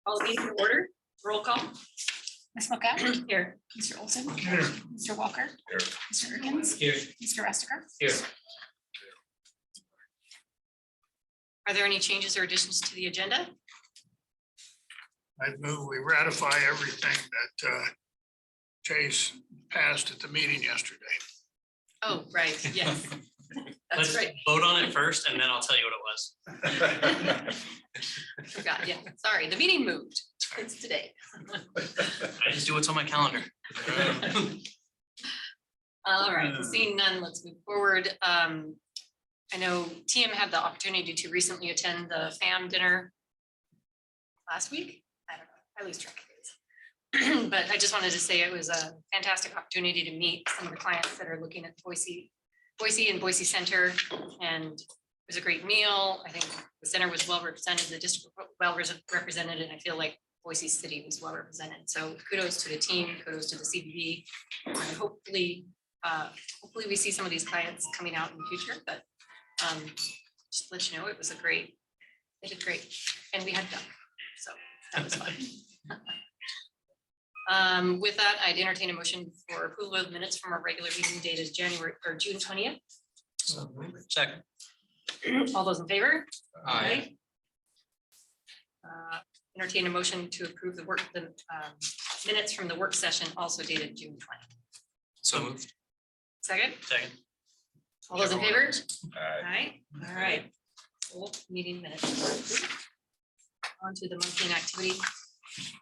Call the meeting to order. Roll call. Ms. Moka? Here. Mr. Olson? Here. Mr. Walker? Here. Mr. Erkins? Here. Mr. Restiker? Here. Are there any changes or additions to the agenda? I'd move we ratify everything that Chase passed at the meeting yesterday. Oh, right, yes. That's Let's right. vote on it first and then I'll tell you what it was. Forgot, yeah, sorry, the meeting moved. It's today. I just do what's on my calendar. All right, seeing none, let's move forward. I know TM had the opportunity to recently attend the FAM dinner last week. I don't know, I lose track of days. But I just wanted to say it was a fantastic opportunity to meet some of the clients that are looking at Boise and Boise Center. And it was a great meal. I think the center was well represented, the district well represented, and I feel like Boise City was well represented. So kudos to the team, kudos to the CBB. And hopefully we see some of these clients coming out in the future, but just to let you know, it was they did great. And we had duck, so that was fun. With that, I'd entertain a motion for approval of minutes from our regular meeting dated January or June 20th. Second. All those in favor? Aye. Entertain a motion to approve the minutes from the work session also dated June 20th. So moved. Second, Second. all those in favor? Aye. Aye. All right. Full meeting minutes. are approved. On to the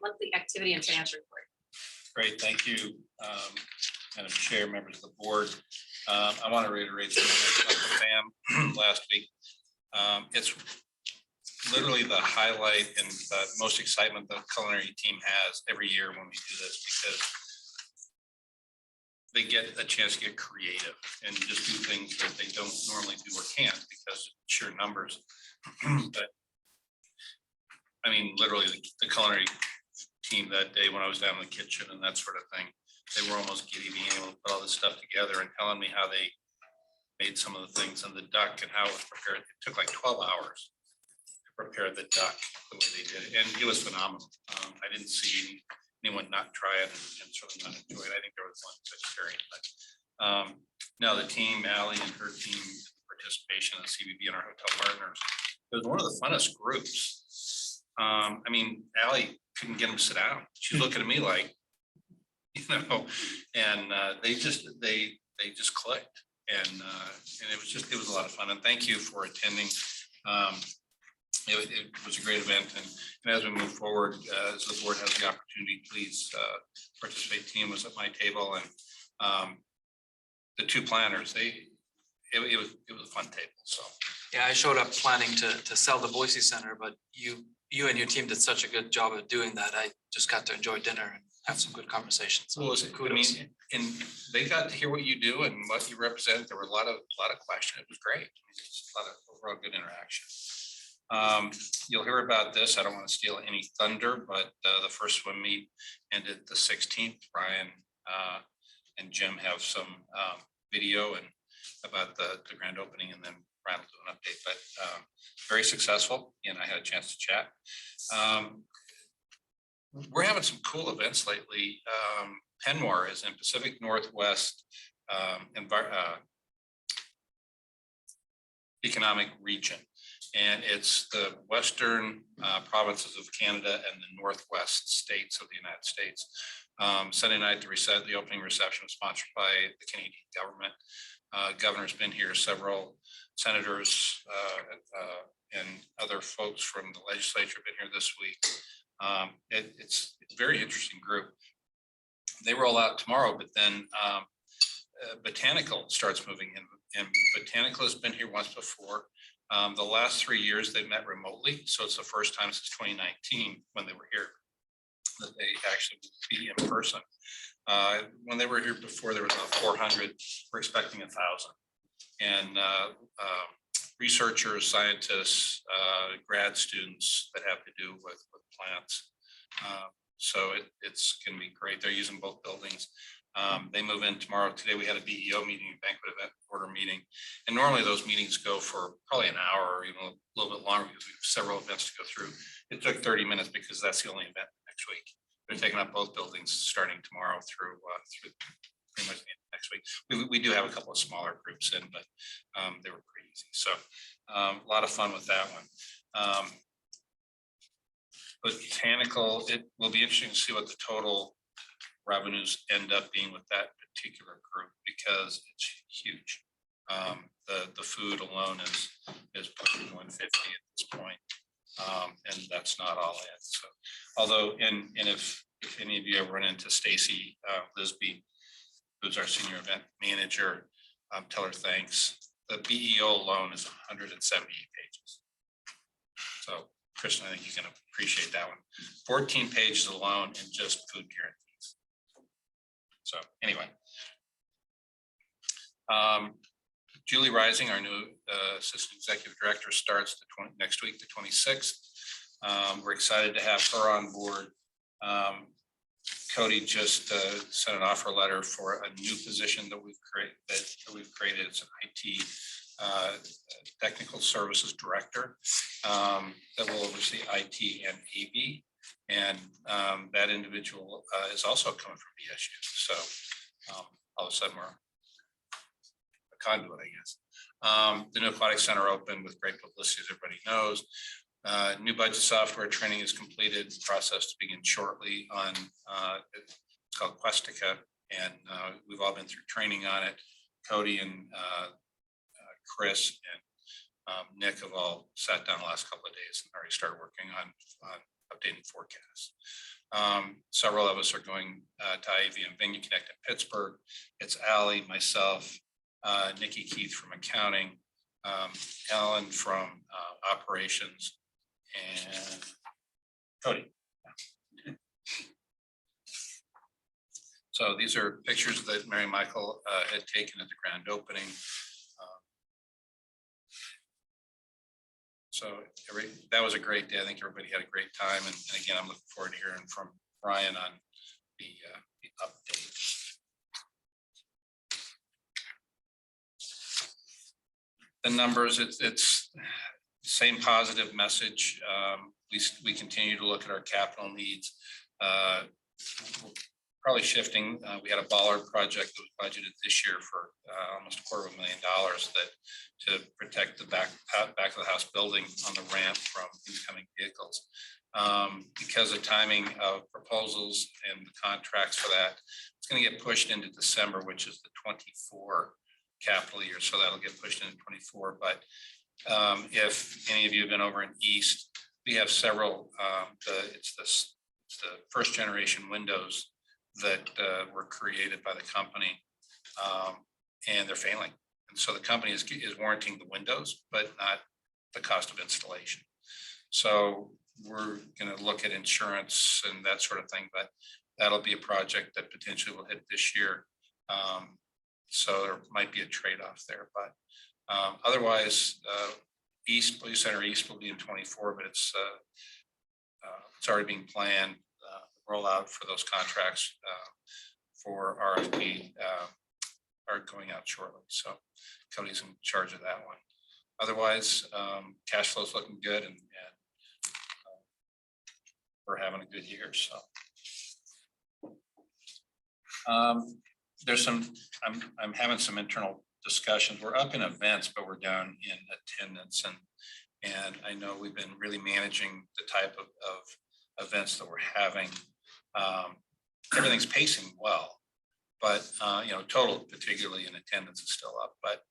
monthly activity and financial report. Great, thank you, Madam Chair, members of the board. I want to reiterate some of the FAM last week. It's literally the highlight and most excitement the culinary team has every year when we do this, because they get a chance to get creative and just do things that they don't normally do or can't because of sheer numbers. But I mean, literally the culinary team that day when I was down in the kitchen and that sort of thing, they were almost giddy being able to put all this stuff together and telling me how they made some of the things in the duck and how it was prepared. It took like 12 hours to prepare the duck the way they did it. And it was phenomenal. I didn't see anyone not try it and certainly not enjoy it. I think there was one vegetarian, but no, the team, Allie and her team, participation in the CBB and our hotel partners, it was one of the funnest groups. I mean, Allie couldn't get them to sit down. She's looking at me like, and they just clicked, and it was a lot of fun. And thank you for attending. It was a great event, and as we move forward, as the board has the opportunity, please participate. Team was at my table, and the two planners, it was a fun table. So yeah, I showed up planning to sell the Boise Center, but you and your team did such a good job of doing that. I just got to enjoy dinner and have some good conversations. So kudos. And they got to hear what you do and what you represent. There were a lot of questions. It was great. It's a lot of overall good interaction. You'll hear about this. I don't want to steal any thunder, but the first swim meet ended the 16th. Brian and Jim have some video and about the grand opening, and then Brian will do an update, but very successful, and I had a chance to chat. We're having some cool events lately. Penmore is in Pacific Northwest economic region, and it's the western provinces of Canada and the northwest states of the United States. Sunday night, the opening reception was sponsored by the Canadian government. Governor's been here, several senators and other folks from the legislature have been here this week. It's a very interesting group. They roll out tomorrow, but then Botanical starts moving in, and Botanical has been here once before. The last 3 years they met remotely, so it's the first time since 2019 when they were here that they actually be in person. When they were here before, there was about 400. We're expecting 1,000, and researchers, scientists, grad students that have to do with plants. So it's going to be great. They're using both buildings. They move in tomorrow. Today we had a BEO meeting, banquet event order meeting. And normally those meetings go for probably an hour or even a little bit longer because we have several events to go through. It took 30 minutes because that's the only event next week. They're taking up both buildings starting tomorrow through pretty much the end of next week. We do have a couple of smaller groups in, but they were pretty easy. So a lot of fun with that one. Botanical, it will be interesting to see what the total revenues end up being with that particular group because it's huge. The food alone is pushing 150 at this point. And that's not all in. So although, and if any of you ever run into Stacy Lisby, who's our senior event manager, tell her thanks. The BEO alone is 178 pages. So Kristen, I think you can appreciate that one. 14 pages alone in just food guarantees. So anyway. Julie Rising, our new assistant executive director, starts next week, the 26th. We're excited to have her on board. Cody just sent an offer letter for a new position that we've created. It's an IT technical services director that will oversee IT and AV. And that individual is also coming from BSU. So all of a sudden we're a conduit, I guess. The new aquatic center opened with great publicity, as everybody knows. New budget software training is completed, process to begin shortly on, it's called Questica, and we've all been through training on it. Cody and Chris and Nick have all sat down the last couple of days and already started working on updating forecasts. Several of us are going to Ivy and Venue Connect in Pittsburgh. It's Allie, myself, Nikki Keith from accounting, Ellen from operations, and Cody. So these are pictures that Mary Michael had taken at the grand opening. So that was a great day. I think everybody had a great time. And again, I'm looking forward to hearing from Brian on the update. The numbers, it's same positive message. We continue to look at our capital needs. We're probably shifting. We had a bollard project that was budgeted this year for almost $250,000 that to protect the back of the house building on the ramp from incoming vehicles. Because of timing of proposals and the contracts for that, it's going to get pushed into December, which is the 24 capital year. So that'll get pushed into 24. But if any of you have been over in East, we have several, it's the first generation windows that were created by the company, and they're failing. And so the company is warranting the windows, but not the cost of installation. So we're going to look at insurance and that sort of thing, but that'll be a project that potentially will hit this year. So there might be a trade-off there, but otherwise, East Police Center East will be in 24, but it's already being planned. Rollout for those contracts for RFP are going out shortly. So Cody's in charge of that one. Otherwise, cash flow is looking good, and we're having a good year. So there's some. I'm having some internal discussions. We're up in events, but we're down in attendance, and I know we've been really managing the type of events that we're having. Everything's pacing well, but total, particularly in attendance, is still up. But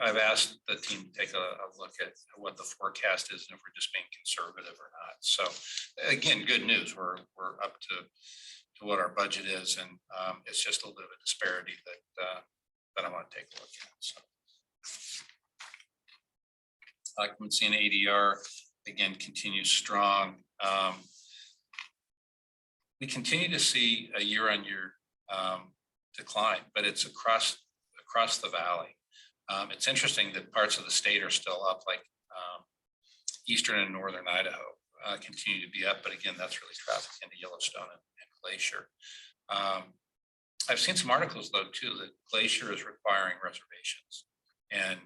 I've asked the team to take a look at what the forecast is and if we're just being conservative or not. So again, good news. We're up to what our budget is, and it's just a little bit of a disparity that I want to take a look at. So occupancy and ADR again continues strong. We continue to see a year-on-year decline, but it's across the valley. It's interesting that parts of the state are still up, like eastern and northern Idaho continue to be up, but again, that's really traffic into Yellowstone and Glacier. I've seen some articles though too, that Glacier is requiring reservations. And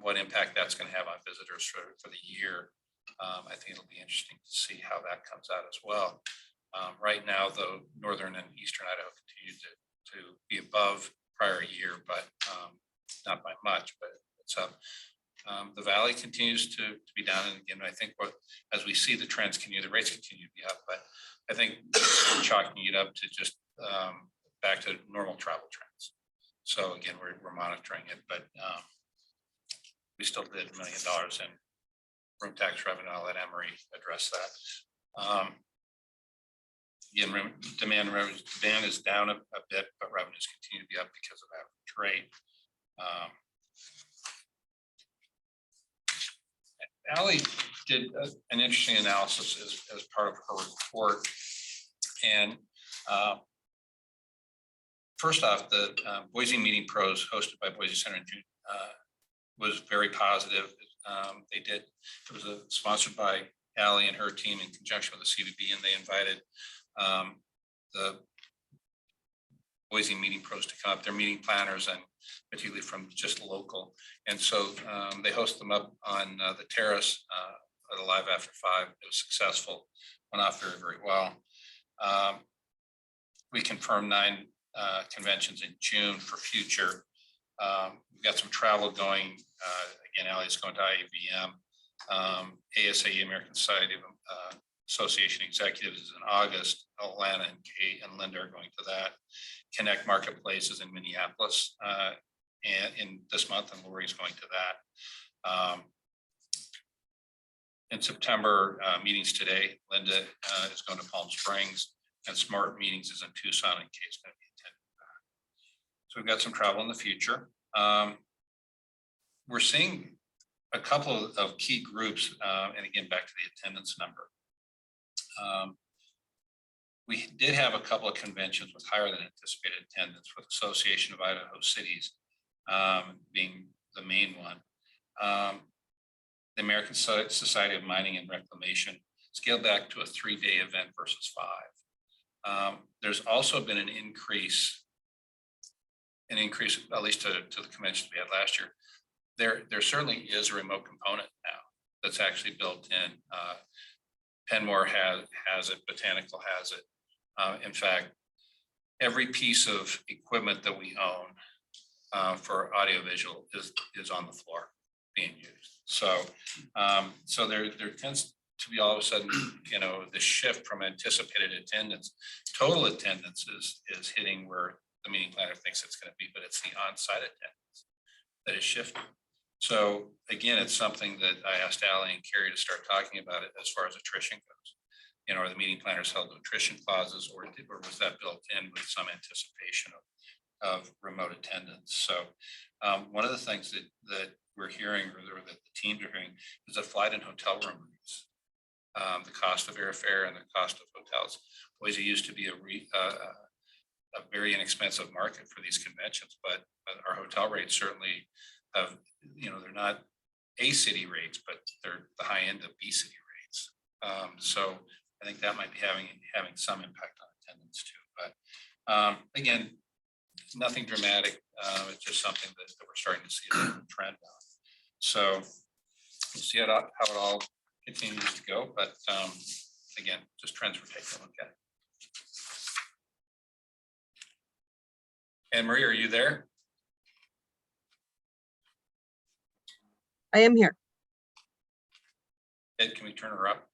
what impact that's going to have on visitors for the year. I think it'll be interesting to see how that comes out as well. Right now, though, northern and eastern Idaho continue to be above prior year, but not by much, but it's up. The valley continues to be down, and again, I think as we see the trends continue, the rates continue to be up, but I think we're chalking it up to just back to normal travel trends. So again, we're monitoring it, but we still did $1 million in room tax revenue. I'll let Emery address that. Again, demand is down a bit, but revenues continue to be up because of average rate. Allie did an interesting analysis as part of her report. And first off, the Boise Meeting Pros hosted by Boise Center in June was very positive. It was sponsored by Allie and her team in conjunction with the CVB, and they invited the Boise Meeting Pros to come up. They're meeting planners and particularly from just local. And so they host them up on the terrace at a Live After 5. It was successful, went off very, very well. We confirmed 9 conventions in June for future. We've got some travel going. Again, Allie's going to IAVM. ASAE, American Society of Association Executives, is in August. Atlanta and Kate and Linda are going to that. Connect Marketplaces in Minneapolis and in this month, and Lori's going to that. In September, meetings today, Linda is going to Palm Springs, and Smart Meetings is in Tucson, and Kate's going to be attending that. So we've got some travel in the future. We're seeing a couple of key groups, and again, back to the attendance number. We did have a couple of conventions with higher than anticipated attendance, with Association of Idaho Cities being the main one. The American Society of Mining and Reclamation scaled back to a 3-day event versus 5. There's also been an increase, at least to the conventions we had last year. There certainly is a remote component now that's actually built in. Penmore has it, Botanical has it. In fact, every piece of equipment that we own for audiovisual is on the floor being used. So there tends to be all of a sudden, the shift from anticipated attendance, total attendance is hitting where the meeting planner thinks it's going to be, but it's the on-site attendance that is shifting. So again, it's something that I asked Allie and Carrie to start talking about it as far as attrition goes. Are the meeting planners held to attrition clauses, or was that built in with some anticipation of remote attendance? So one of the things that we're hearing, or that the teams are hearing, is that flight and hotel room rates, the cost of airfare and the cost of hotels. Boise used to be a very inexpensive market for these conventions, but our hotel rates certainly have, they're not A city rates, but they're the high end of B city rates. So I think that might be having some impact on attendance too. But again, nothing dramatic. It's just something that we're starting to see a trend on. So we'll see how it all continues to go. But again, just trends we're taking a look at. Anne Marie, are you there? I am here. Ed, can we turn her up?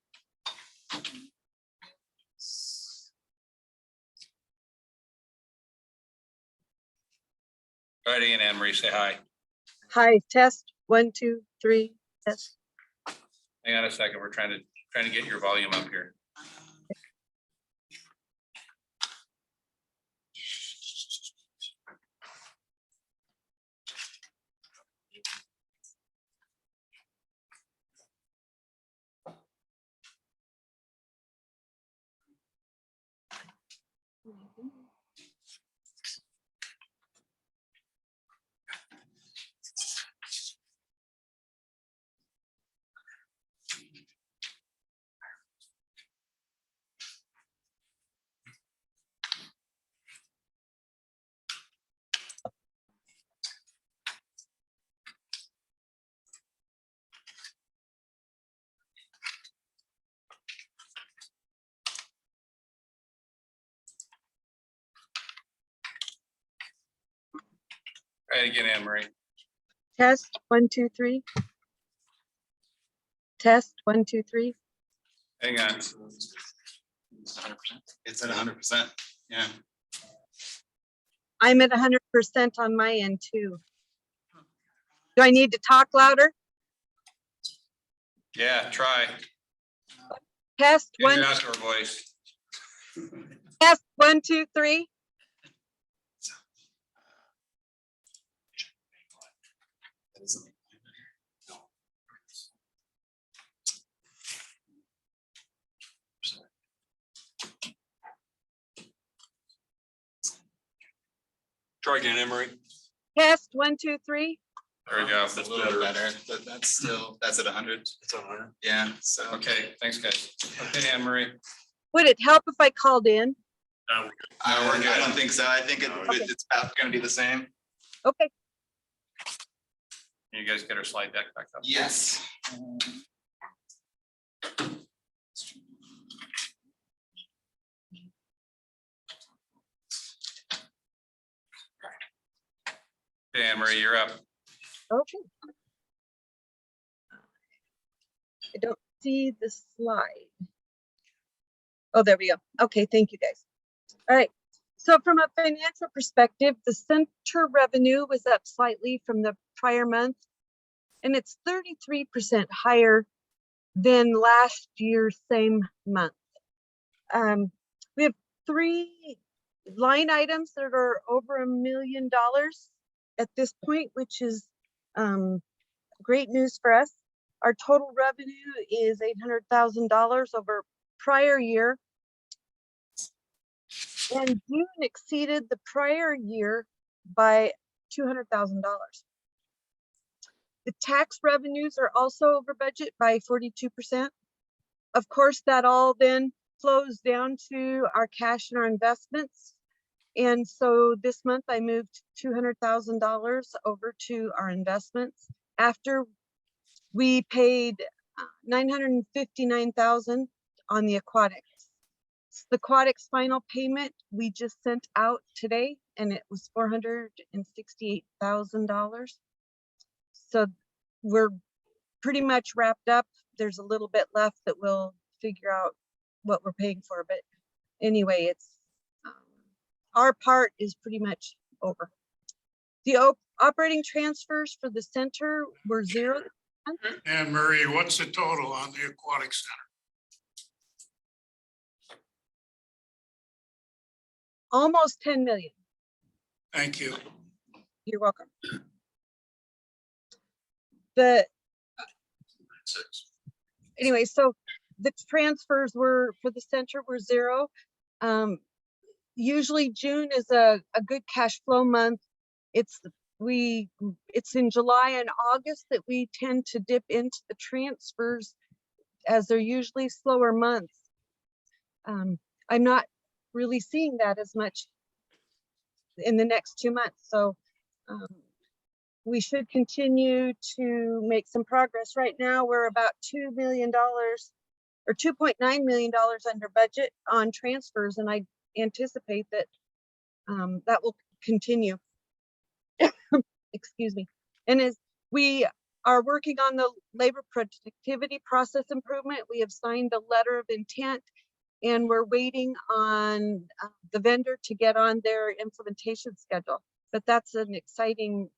All right, Anne Marie, say hi. Hi, test 1, 2, 3, test. Hang on a second. We're trying to get your volume up here. it again, Anne Marie. Test, 1, 2, 3. Test, 1, 2, 3. Hang on. It's at 100%. Yeah. I'm at 100% on my end too. Do I need to talk louder? Yeah, try. Test, Use 1, your outdoor voice. test, 1, 2, 3. Try again, Emery. Test, 1, 2, 3. There we go. That's a little better, but that's still, that's at 100. It's 100. Yeah, so. Okay, thanks, guys. Okay, Anne Marie. Would it help if I called in? I don't think so. I think it's about gonna be the same. Okay. Can you guys get our slide deck back up? Yes. Okay, Anne Marie, you're up. Okay. I don't see the slide. Oh, there we go. Okay, thank you guys. All right. So from a financial perspective, the center revenue was up slightly from the prior month, and it's 33% higher than last year's same month. We have 3 line items that are over $1 million at this point, which is great news for us. Our total revenue is $800,000 over prior year. And June exceeded the prior year by $200,000. The tax revenues are also over budget by 42%. Of course, that all then flows down to our cash and our investments. And so this month I moved $200,000 over to our investments after we paid $959,000 on the aquatics. The aquatics final payment we just sent out today, and it was $468,000. So we're pretty much wrapped up. There's a little bit left that we'll figure out what we're paying for, but anyway, it's our part is pretty much over. The operating transfers for the center were 0. Anne Marie, what's the total on the aquatic center? Almost 10 million. Thank you. You're welcome. The anyway, so the transfers were for the center were 0. Usually June is a good cash flow month. It's in July and August that we tend to dip into the transfers, as they're usually slower months. I'm not really seeing that as much in the next 2 months. So we should continue to make some progress. Right now, we're about $2 million or $2.9 million under budget on transfers, and I anticipate that that will continue. Excuse me. And as we are working on the labor productivity process improvement, we have signed a letter of intent, and we're waiting on the vendor to get on their implementation schedule. But that's an exciting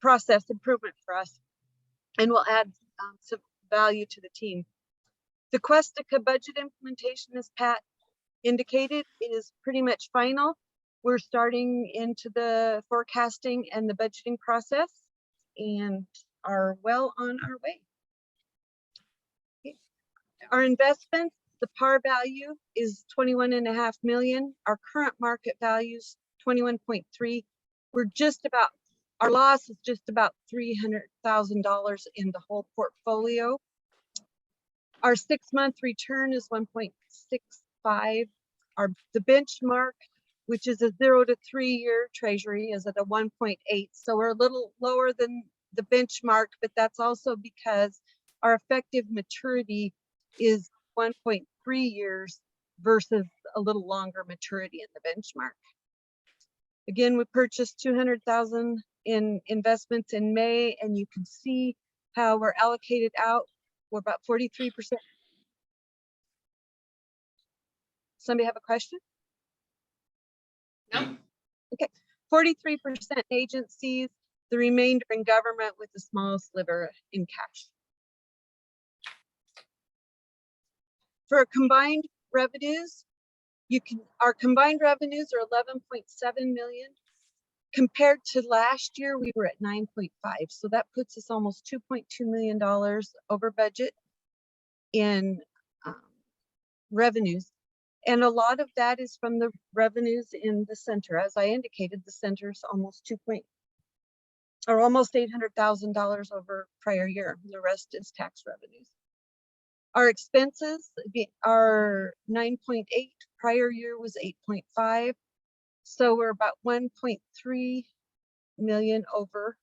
process improvement for us, and will add some value to the team. The Questica budget implementation, as Pat indicated, is pretty much final. We're starting into the forecasting and the budgeting process and are well on our way. Okay. Our investments, the par value is 21.5 million. Our current market value is 21.3. We're just about, our loss is just about $300,000 in the whole portfolio. Our 6-month return is 1.65. The benchmark, which is a 0 to 3 year treasury, is at a 1.8. So we're a little lower than the benchmark, but that's also because our effective maturity is 1.3 years versus a little longer maturity in the benchmark. Again, we purchased 200,000 in investments in May, and you can see how we're allocated out. We're about 43%. Somebody have a question? No, 43% agencies, the remainder in government with the small sliver in cash. For combined revenues, our combined revenues are 11.7 million. Compared to last year, we were at 9.5. So that puts us almost $2.2 million over budget in revenues. And a lot of that is from the revenues in the center. As I indicated, the center's almost almost $800,000 over prior year. The rest is tax revenues. Our expenses are 9.8, prior year was 8.5. So we're about 1.3 million over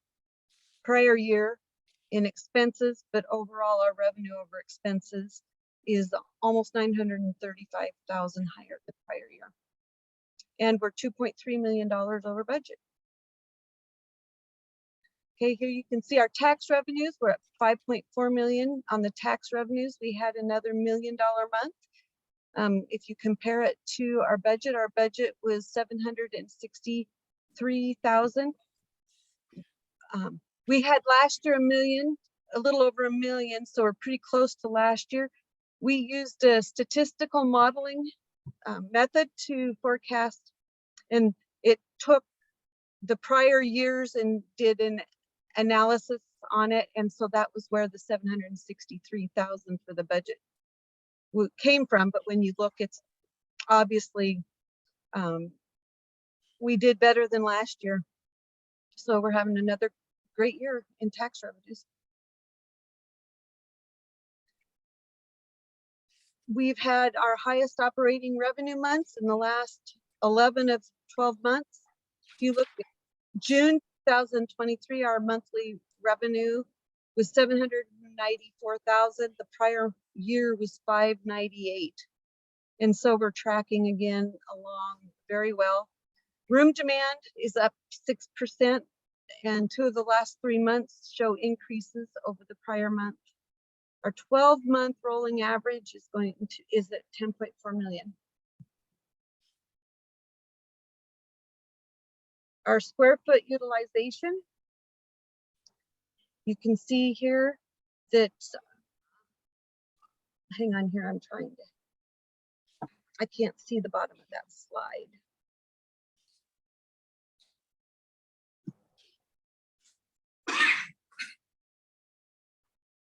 prior year in expenses, but overall our revenue over expenses is almost 935,000 higher than prior year. And we're $2.3 million over budget. Okay, here you can see our tax revenues. We're at 5.4 million on the tax revenues. We had another $1 million month. If you compare it to our budget was 763,000. We had last year a little over $1 million, so we're pretty close to last year. We used a statistical modeling method to forecast, and it took the prior years and did an analysis on it, and so that was where the 763,000 for the budget came from. But when you look, it's obviously we did better than last year, so we're having another great year in tax revenues. We've had our highest operating revenue months in the last 11 of 12 months. If you look at June 2023, our monthly revenue was 794,000. The prior year was 598. And so we're tracking again along very well. Room demand is up 6%, and 2 of the last 3 months show increases over the prior month. Our 12-month rolling average is at 10.4 million. Our square foot utilization, you can see here that, hang on here, I can't see the bottom of that slide.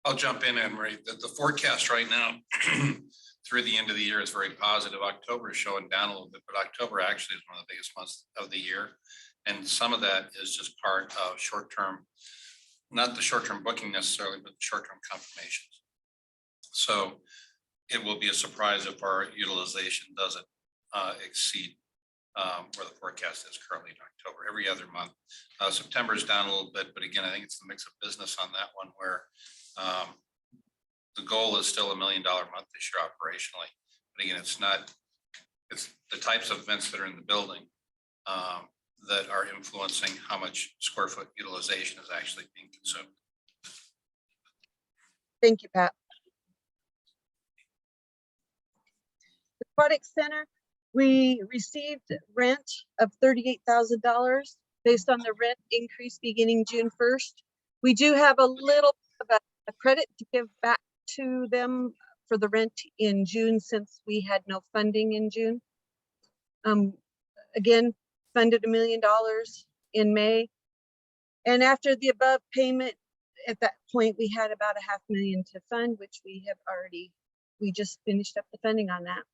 I'll jump in, Anne Marie. The forecast right now through the end of the year is very positive. October is showing down a little bit, but October actually is one of the biggest months of the year. And some of that is just part of short-term, not the short-term booking necessarily, but the short-term confirmations. So it will be a surprise if our utilization doesn't exceed where the forecast is currently in October. Every other month, September is down a little bit, but again, I think it's the mix of business on that one where the goal is still $1 million month this year operationally. But again, it's the types of events that are in the building that are influencing how much square foot utilization is actually being consumed. Thank you, Pat. The Aquatic Center, we received rent of $38,000 based on the rent increase beginning June 1st. We do have a little of a credit to give back to them for the rent in June, since we had no funding in June. Again, funded $1 million in May. And after the above payment, at that point, we had about $500,000 to fund, which we just finished up the funding on that.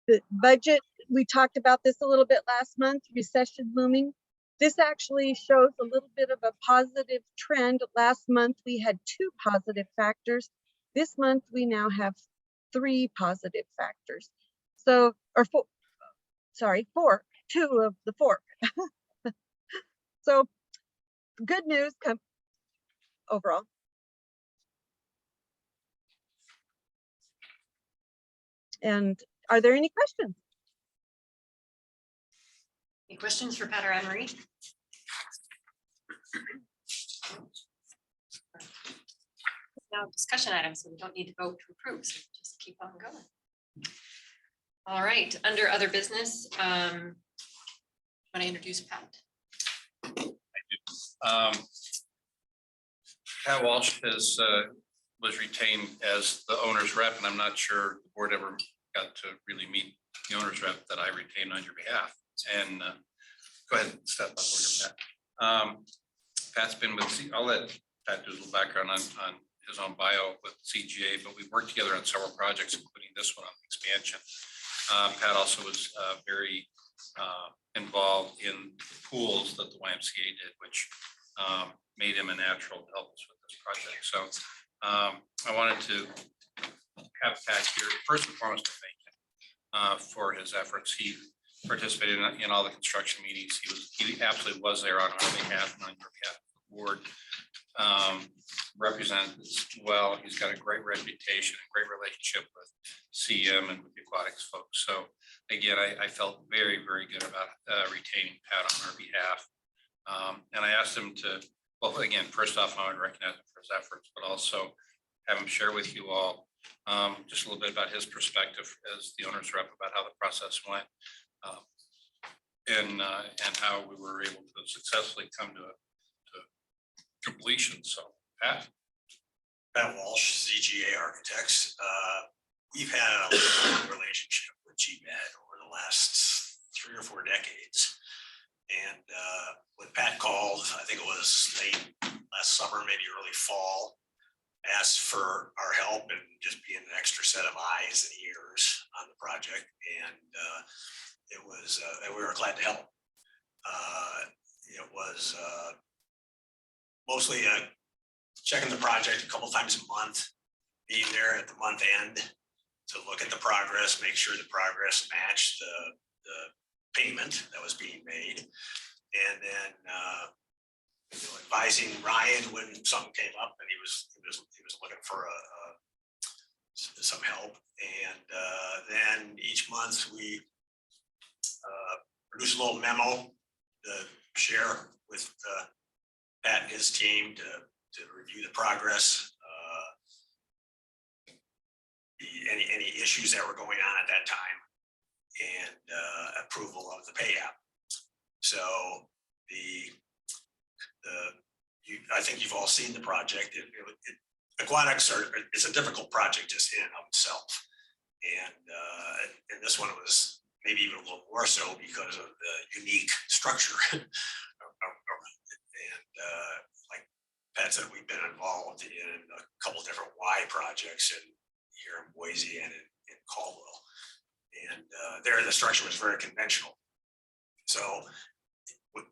The budget, we talked about this a little bit last month, recession looming. This actually shows a little bit of a positive trend. Last month, we had 2 positive factors. This month, we now have 3 positive factors. So, or 4, sorry, 4, 2 of the 4. So good news overall. And are there any questions? Any questions for Pat or Anne Marie? Now discussion items, so we don't need to vote to approve, so just keep on going. All right, under other business, want to introduce Pat? Pat Walsh was retained as the owner's rep, and I'm not sure the board ever got to really meet the owner's rep that I retained on your behalf. And go ahead and step up over Pat. Pat's been with, I'll let Pat do a little background on his own bio with CGA, but we've worked together on several projects, including this one on the expansion. Pat also was very involved in the pools that the YMCA did, which made him a natural to help us with this project. So I wanted to have Pat here first and foremost to thank him for his efforts. He participated in all the construction meetings. He absolutely was there on our behalf and on your behalf. The board represented this well. He's got a great reputation, a great relationship with CM and with the aquatics folks. So again, I felt very, very good about retaining Pat on our behalf. And I asked him to, well, again, first off, I would recognize him for his efforts, but also have him share with you all just a little bit about his perspective as the owner's rep about how the process went and how we were able to successfully come to completion. So Pat. Pat Walsh, ZGA Architects. We've had a long relationship with GMAT over the last 3 or 4 decades. And when Pat called, I think it was late last summer, maybe early fall, asked for our help and just being an extra set of eyes and ears on the project. And it was, and we were glad to help. It was mostly checking the project a couple times a month, being there at the month end to look at the progress, make sure the progress matched the payment that was being made. And then advising Ryan when something came up and he was looking for some help. And then each month we produce a little memo to share with Pat and his team to review the progress, any issues that were going on at that time, and approval of the pay app. So I think you've all seen the project. Aquatics it's a difficult project just in and of itself, and this one was maybe even a little more so because of the unique structure. Like Pat said, we've been involved in a couple different Y projects here in Boise and in Caldwell. And there the structure was very conventional. So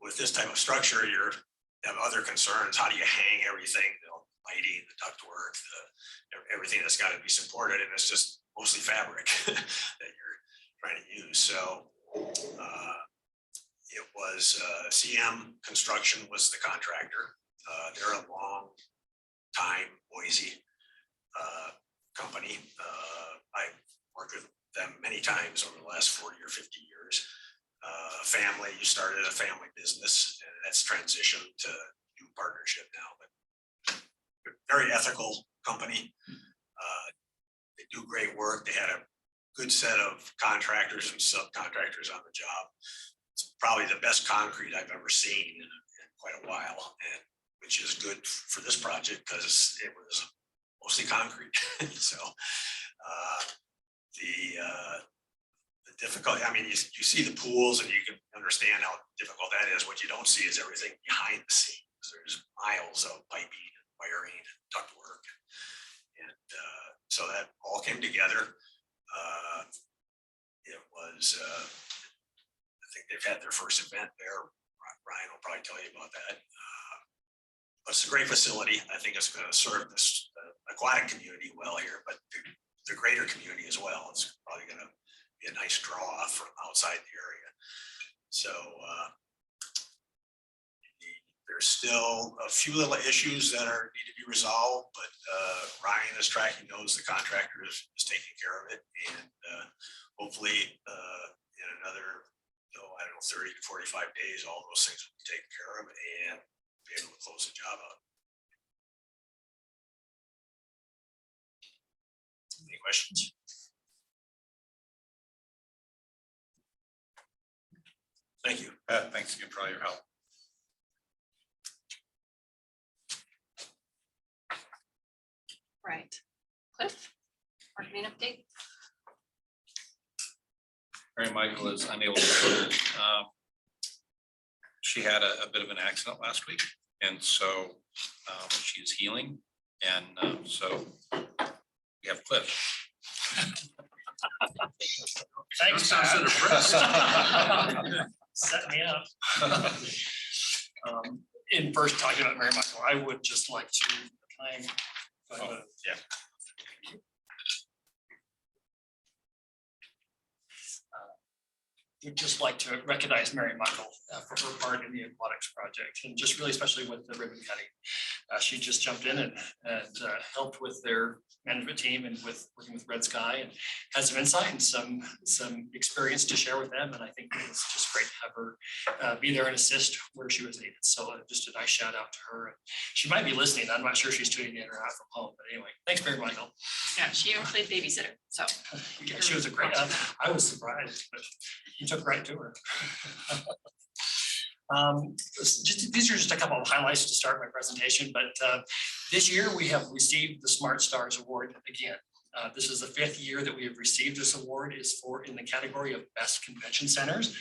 with this type of structure, you have other concerns. How do you hang everything, the lighting, the ductwork, everything that's got to be supported, and it's just mostly fabric that you're trying to use. So it was CM Construction was the contractor. They're a long time Boise company. I worked with them many times over the last 40 or 50 years. Family, you started a family business, and that's transitioned to new partnership now, but very ethical company. They do great work. They had a good set of contractors and subcontractors on the job. It's probably the best concrete I've ever seen in quite a while, and which is good for this project because it was mostly concrete. So the difficulty, I mean, you see the pools and you can understand how difficult that is. What you don't see is everything behind the scenes. There's miles of piping, wiring, and ductwork. And so that all came together. It was, I think they've had their first event there. Ryan will probably tell you about that. But it's a great facility. I think it's going to serve this aquatic community well here, but the greater community as well. It's probably going to be a nice draw from outside the area. So there's still a few little issues that need to be resolved, but Ryan is tracking those. The contractor is taking care of it, and hopefully in another I don't know, 30 to 45 days, all those things will be taken care of and be able to close the job out. Any questions? Thank you. Thanks again for all your help. Right. Cliff, marketing update? Mary Michael is unable to. She had a bit of an accident last week, and so she's healing, and so we have Cliff. Thanks, Sounds so Pat. Set me up. In first talking about Mary Michael, I would just like to, yeah. Would just like to recognize Mary Michael for her part in the aquatics project, and just really especially with the ribbon cutting. She just jumped in and helped with their management team and with working with Red Sky, and had some insight and some experience to share with them. And I think it was just great to have her be there and assist where she was needed. So just a nice shout out to her. She might be listening. I'm not sure if she's tuning in or out from home, but anyway, thanks, Mary Michael. Yeah, she even played babysitter, so. Yeah, she was a great, I was surprised, but you took right to her. These are just a couple of highlights to start my presentation, but this year we have received the Smart Stars Award again. This is the 5th year that we have received this award. Is for in the category of best convention centers.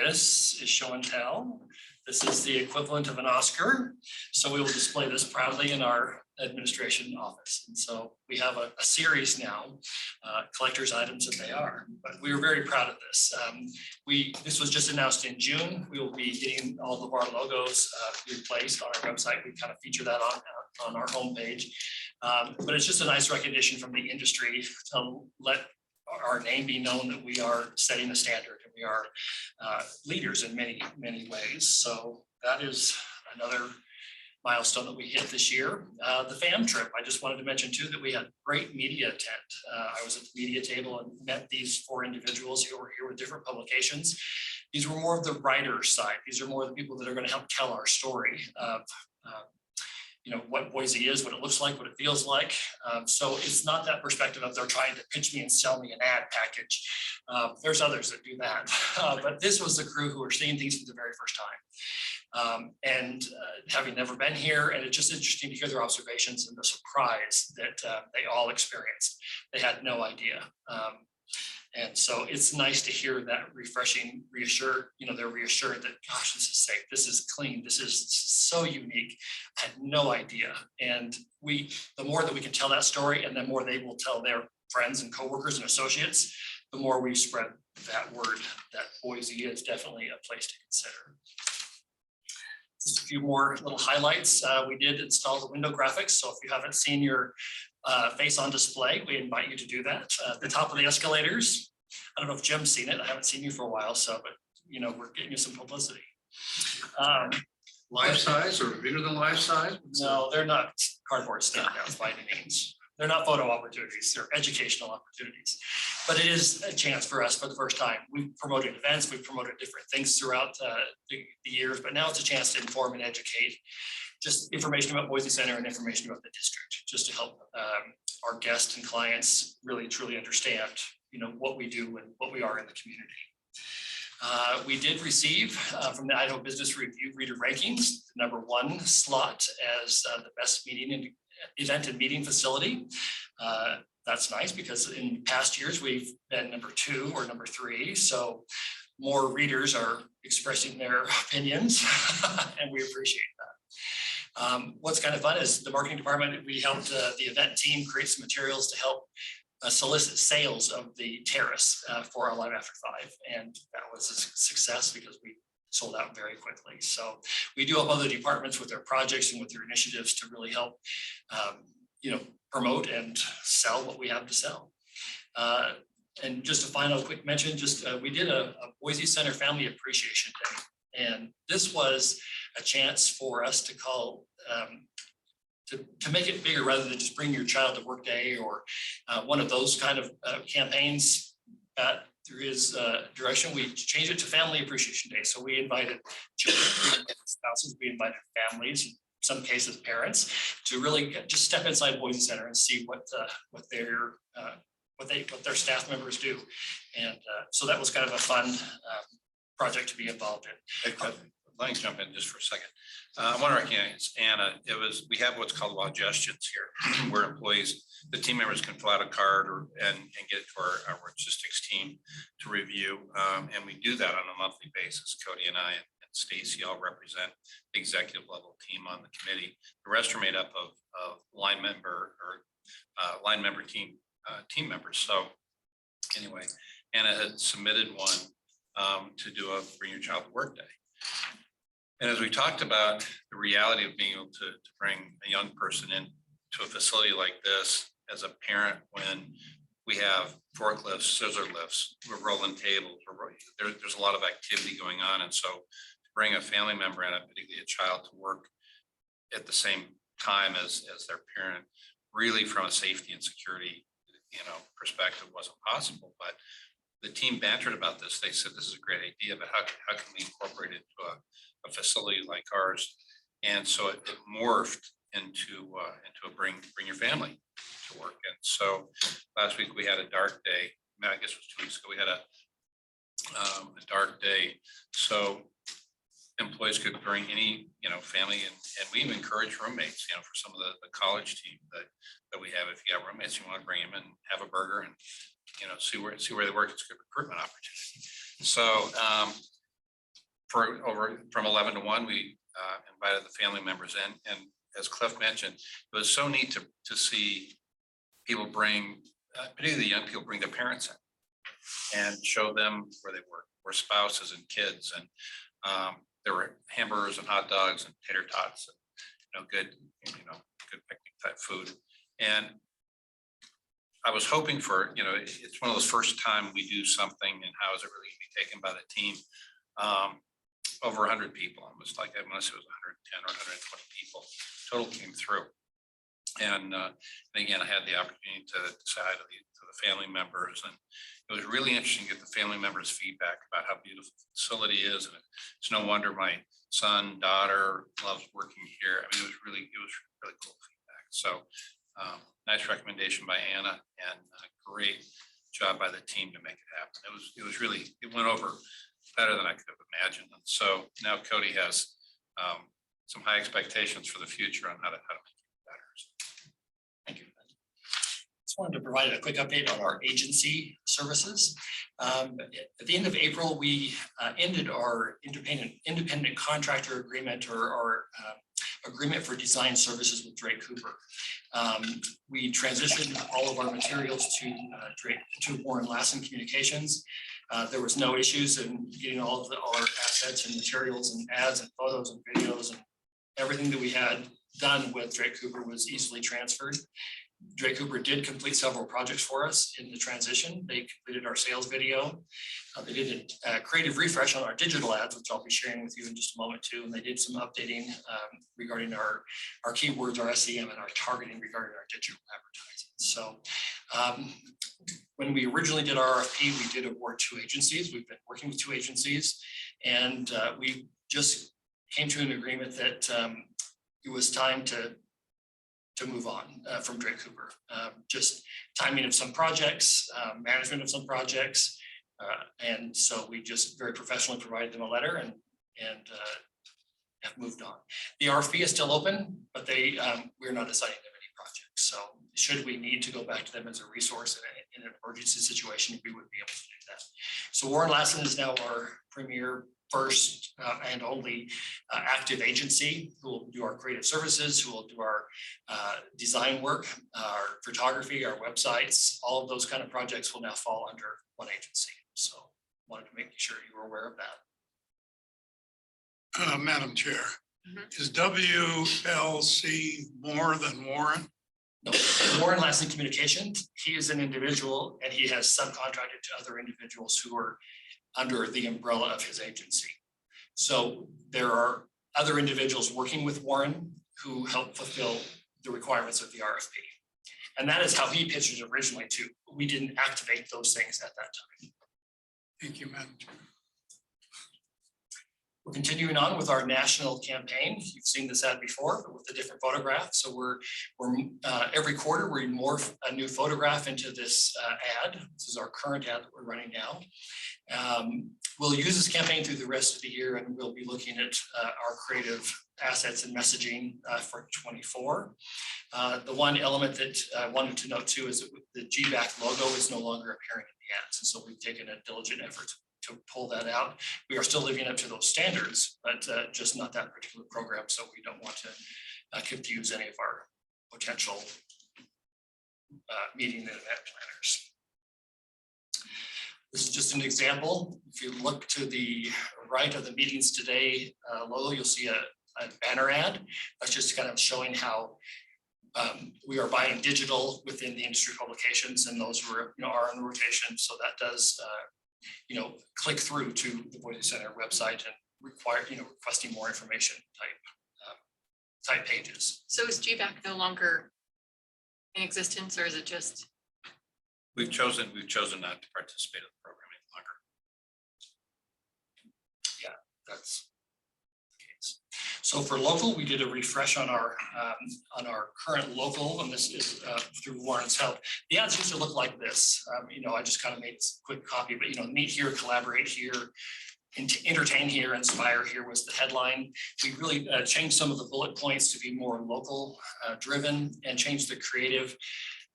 This is show and tell. This is the equivalent of an Oscar. So we will display this proudly in our administration office. And so we have a series now, collector's items that they are, but we are very proud of this. This was just announced in June. We will be getting all of our logos replaced on our website. We kind of feature that on our homepage. But it's just a nice recognition from the industry to let our name be known that we are setting the standard and we are leaders in many, many ways. So that is another milestone that we hit this year. The FAM trip, I just wanted to mention too, that we had great media attend. I was at the media table and met these 4 individuals who were here with different publications. These were more of the writer side. These are more the people that are going to help tell our story of what Boise is, what it looks like, what it feels like. So it's not that perspective of they're trying to pitch me and sell me an ad package. There's others that do that. But this was the crew who are seeing things for the very first time. And having never been here, and it's just interesting to hear their observations and the surprise that they all experienced. They had no idea. And so it's nice to hear that refreshing, they're reassured that, gosh, this is safe, this is clean, this is so unique. I had no idea. And the more that we can tell that story, and the more they will tell their friends and coworkers and associates, the more we spread that word that Boise is definitely a place to consider. Just a few more little highlights. We did install the window graphics. So if you haven't seen your face on display, we invite you to do that. At the top of the escalators, I don't know if Jim's seen it. I haven't seen you for a while, but we're getting you some publicity. Life size or bigger than life size? No, they're not cardboard standouts by any means. They're not photo opportunities, they're educational opportunities. But it is a chance for us for the first time. We've promoted events, we've promoted different things throughout the years, but now it's a chance to inform and educate. Just information about Boise Center and information about the district, just to help our guests and clients really truly understand, what we do and what we are in the community. We did receive from the Idaho Business Review Reader Rankings, the #1 slot as the best event and meeting facility. That's nice because in past years we've been #2 or #3. So more readers are expressing their opinions and we appreciate that. What's kind of fun is the marketing department, we helped the event team create some materials to help solicit sales of the terrace for our Live After 5. And that was a success because we sold out very quickly. So we do help other departments with their projects and with their initiatives to really help, promote and sell what we have to sell. And just a final quick mention, we did a Boise Center Family Appreciation Day. And this was a chance for us to call, to make it bigger rather than just bring your child to work day or one of those kind of campaigns. through his direction, we changed it to Family Appreciation Day. So we invited children, spouses, we invited families, in some cases parents, to really just step inside Boise Center and see what their staff members do. And so that was kind of a fun project to be involved in. Hey, Cliff, let me jump in just for a second. I want to recognize Anna. We have what's called logistics here, where employees, the team members can fill out a card and get it to our logistics team to review. And we do that on a monthly basis. Cody and I and Stacy all represent the executive level team on the committee. The rest are made up of line member team members. So anyway, Anna had submitted one to do a Bring Your Child to Work Day. And as we talked about the reality of being able to bring a young person in to a facility like this as a parent, when we have forklifts, scissor lifts, we're rolling tables, there's a lot of activity going on. And so to bring a family member in, particularly a child, to work at the same time as their parent, really from a safety and security perspective wasn't possible. But the team bantered about this. They said, this is a great idea, but how can we incorporate it into a facility like ours? And so it morphed into a bring your family to work. And so last week we had a dark day. I guess it was 2 weeks ago. We had a dark day. So employees could bring any family, and we even encourage roommates, for some of the college team that we have. If you got roommates, you want to bring them in, have a burger, and see where they work. It's a good recruitment opportunity. So from 11 to 1, we invited the family members in, and as Cliff mentioned, it was so neat to see people bring, particularly the young people, bring their parents in and show them where they work, where spouses and kids, and there were hamburgers and hot dogs and tater tots, and good picnic type food. And I was hoping for, it's one of those first time we do something, and how is it really gonna be taken by the team? Over 100 people. It was like, unless it was 110 or 120 people total came through. And again, I had the opportunity to say hi to the family members, and it was really interesting to get the family members' feedback about how beautiful the facility is. And it's no wonder my son, daughter loves working here. I mean, it was really cool feedback. So nice recommendation by Anna, and a great job by the team to make it happen. It went over better than I could have imagined. And so now Cody has some high expectations for the future on how to make it better. Thank you. Just wanted to provide a quick update on our agency services. At the end of April, we ended our independent contractor agreement, or our agreement for design services with Drake Cooper. We transitioned all of our materials to Warren Lassen Communications. There was no issues in getting all of our assets and materials and ads and photos and videos, and everything that we had done with Drake Cooper was easily transferred. Drake Cooper did complete several projects for us in the transition. They completed our sales video. They did a creative refresh on our digital ads, which I'll be sharing with you in just a moment too. And they did some updating regarding our keywords, our SEM, and our targeting regarding our digital advertising. So when we originally did our RFP, we did award 2 agencies. We've been working with 2 agencies, and we just came to an agreement that it was time to move on from Drake Cooper. Just timing of some projects, management of some projects. And so we just very professionally provided them a letter and have moved on. The RFP is still open, but we're not assigning them any projects. So should we need to go back to them as a resource in an emergency situation, we would be able to do that. So Warren Lassen is now our premier, first and only active agency who will do our creative services, who will do our design work, our photography, our websites. All of those kind of projects will now fall under one agency. So wanted to make sure you were aware of that. Madam Chair, is WLC more than Warren? No, Warren Lassen Communications, he is an individual, and he has subcontracted to other individuals who are under the umbrella of his agency. So there are other individuals working with Warren who help fulfill the requirements of the RFP. And that is how he pitched it originally too. We didn't activate those things at that time. Thank you, Madam Chair. We're continuing on with our national campaign. You've seen this ad before, but with a different photograph. So we're every quarter, we morph a new photograph into this ad. This is our current ad that we're running now. We'll use this campaign through the rest of the year, and we'll be looking at our creative assets and messaging for 24. The one element that I wanted to note too is that the GBAC logo is no longer appearing in the ads. And so we've taken a diligent effort to pull that out. We are still living up to those standards, but just not that particular program. So we don't want to confuse any of our potential meeting and event planners. This is just an example. If you look to the right of the meetings today logo, you'll see a banner ad. That's just kind of showing how we are buying digital within the industry publications, and those were, are on the rotation. So that does, click through to the Boise Center website and require, requesting more information type pages. So is GBAC no longer in existence, or is it just? We've chosen not to participate in the program any longer. Yeah, that's the case. So for local, we did a refresh on our current local, and this is through Warren's help. The ads used to look like this. I just kind of made this quick copy, but meet here, collaborate here, entertain here, inspire here was the headline. We really changed some of the bullet points to be more local driven, and changed the creative.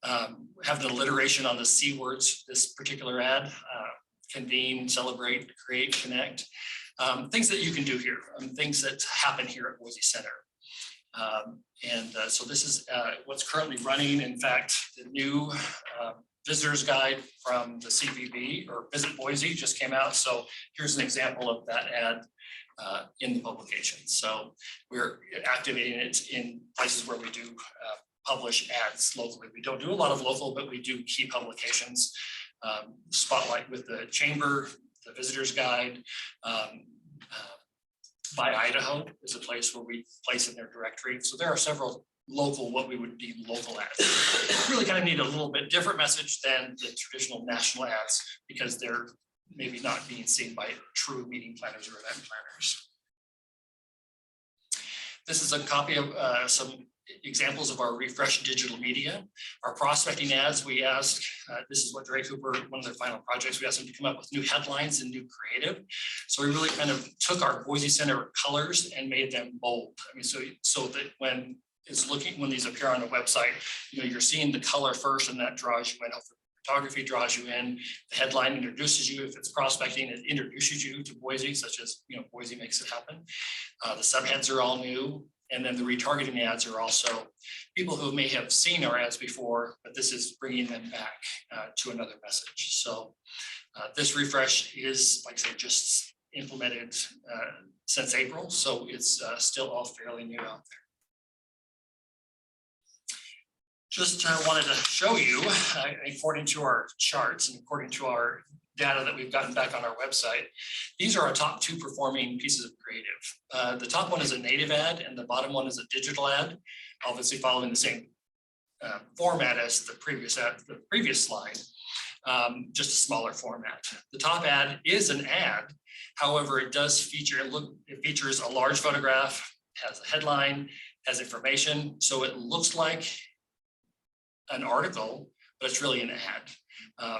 Have the alliteration on the C words, this particular ad, convene, celebrate, create, connect. Things that you can do here, things that happen here at Boise Center. So this is what's currently running. In fact, the new visitor's guide from the CVB, or Visit Boise, just came out. So here's an example of that ad in the publication. So we're activating it in places where we do publish ads locally. We don't do a lot of local, but we do key publications. Spotlight with the chamber, the visitor's guide. By Idaho is a place where we place in their directory. So there are several local, what we would deem local ads. Really kind of need a little bit different message than the traditional national ads, because they're maybe not being seen by true meeting planners or event planners. This is a copy of some examples of our refreshed digital media. Our prospecting ads, we asked, this is what Dre Cooper, one of their final projects, we asked them to come up with new headlines and new creative. So we really kind of took our Boise Center colors and made them bold. I mean, so that when these appear on the website, you're seeing the color first, and that draws you in. Photography draws you in. The headline introduces you. If it's prospecting, it introduces you to Boise, such as, Boise makes it happen. The subheads are all new. And then the retargeting ads are also people who may have seen our ads before, but this is bringing them back to another message. So this refresh is, like I said, just implemented since April. So it's still all fairly new out there. Just wanted to show you, according to our charts and according to our data that we've gotten back on our website, these are our top 2 performing pieces of creative. The top one is a native ad, and the bottom one is a digital ad, obviously following the same format as the previous slide, just a smaller format. The top ad is an ad. However, it does feature, it features a large photograph, has a headline, has information. So it looks like an article, but it's really an ad.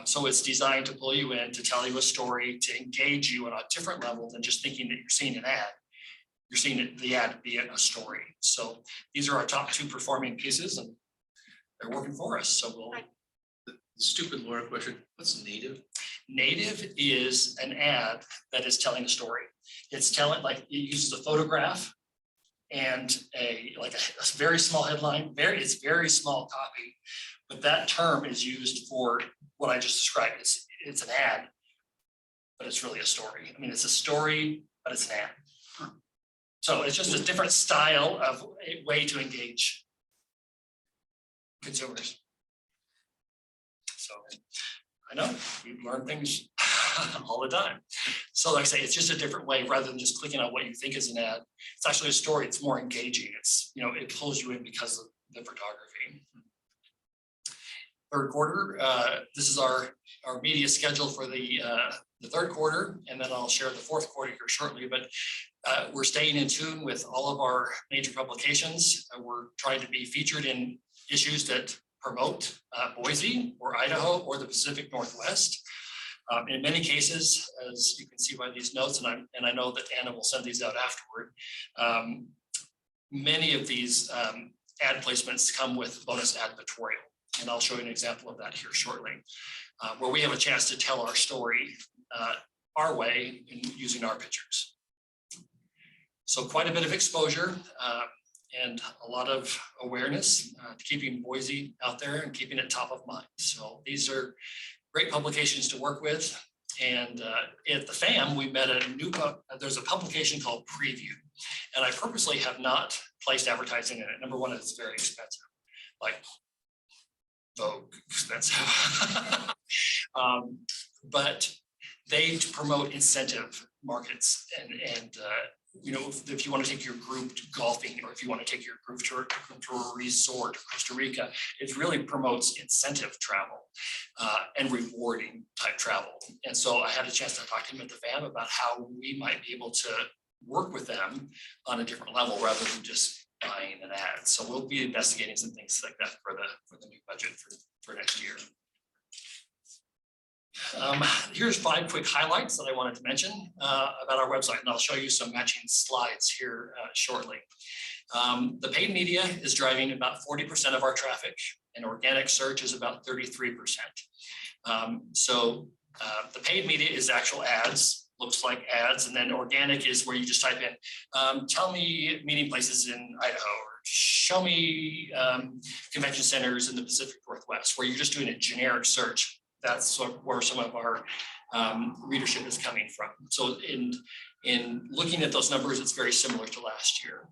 So it's designed to pull you in, to tell you a story, to engage you on a different level than just thinking that you're seeing an ad. You're seeing the ad be a story. So these are our top 2 performing pieces, and they're working for us. So we'll. The stupid Laura question, what's native? Native is an ad that is telling a story. It's telling, like, it uses a photograph and a very small headline, it's very small copy, but that term is used for what I just described. It's an ad, but it's really a story. I mean, it's a story, but it's an ad. So it's just a different style of a way to engage consumers. So I know we learn things all the time. So like I say, it's just a different way rather than just clicking on what you think is an ad. It's actually a story. It's more engaging. It's, it pulls you in because of the photography. Third quarter, this is our media schedule for the the third quarter, and then I'll share the fourth quarter here shortly, but we're staying in tune with all of our major publications. We're trying to be featured in issues that promote Boise or Idaho or the Pacific Northwest. In many cases, as you can see by these notes, and I know that Anna will send these out afterward, many of these ad placements come with bonus advertorial, and I'll show you an example of that here shortly, where we have a chance to tell our story our way in using our pictures. So quite a bit of exposure and a lot of awareness to keeping Boise out there and keeping it top of mind. So these are great publications to work with. And at the FAM, we met a new, there's a publication called Preview. And I purposely have not placed advertising in it. Number one, it's very expensive, like Vogue expensive. But they promote incentive markets and you know, if you want to take your group to golfing, or if you want to take your group to a resort, Costa Rica, it really promotes incentive travel and rewarding type travel. And so I had a chance to talk to him at the FAM about how we might be able to work with them on a different level rather than just buying an ad. So we'll be investigating some things like that for the new budget for next year. Here's 5 quick highlights that I wanted to mention about our website, and I'll show you some matching slides here shortly. The paid media is driving about 40% of our traffic, and organic search is about 33%. So the paid media is actual ads, looks like ads, and then organic is where you just type in, tell me meeting places in Idaho, or show me convention centers in the Pacific Northwest, where you're just doing a generic search. That's where some of our readership is coming from. So in looking at those numbers, it's very similar to last year.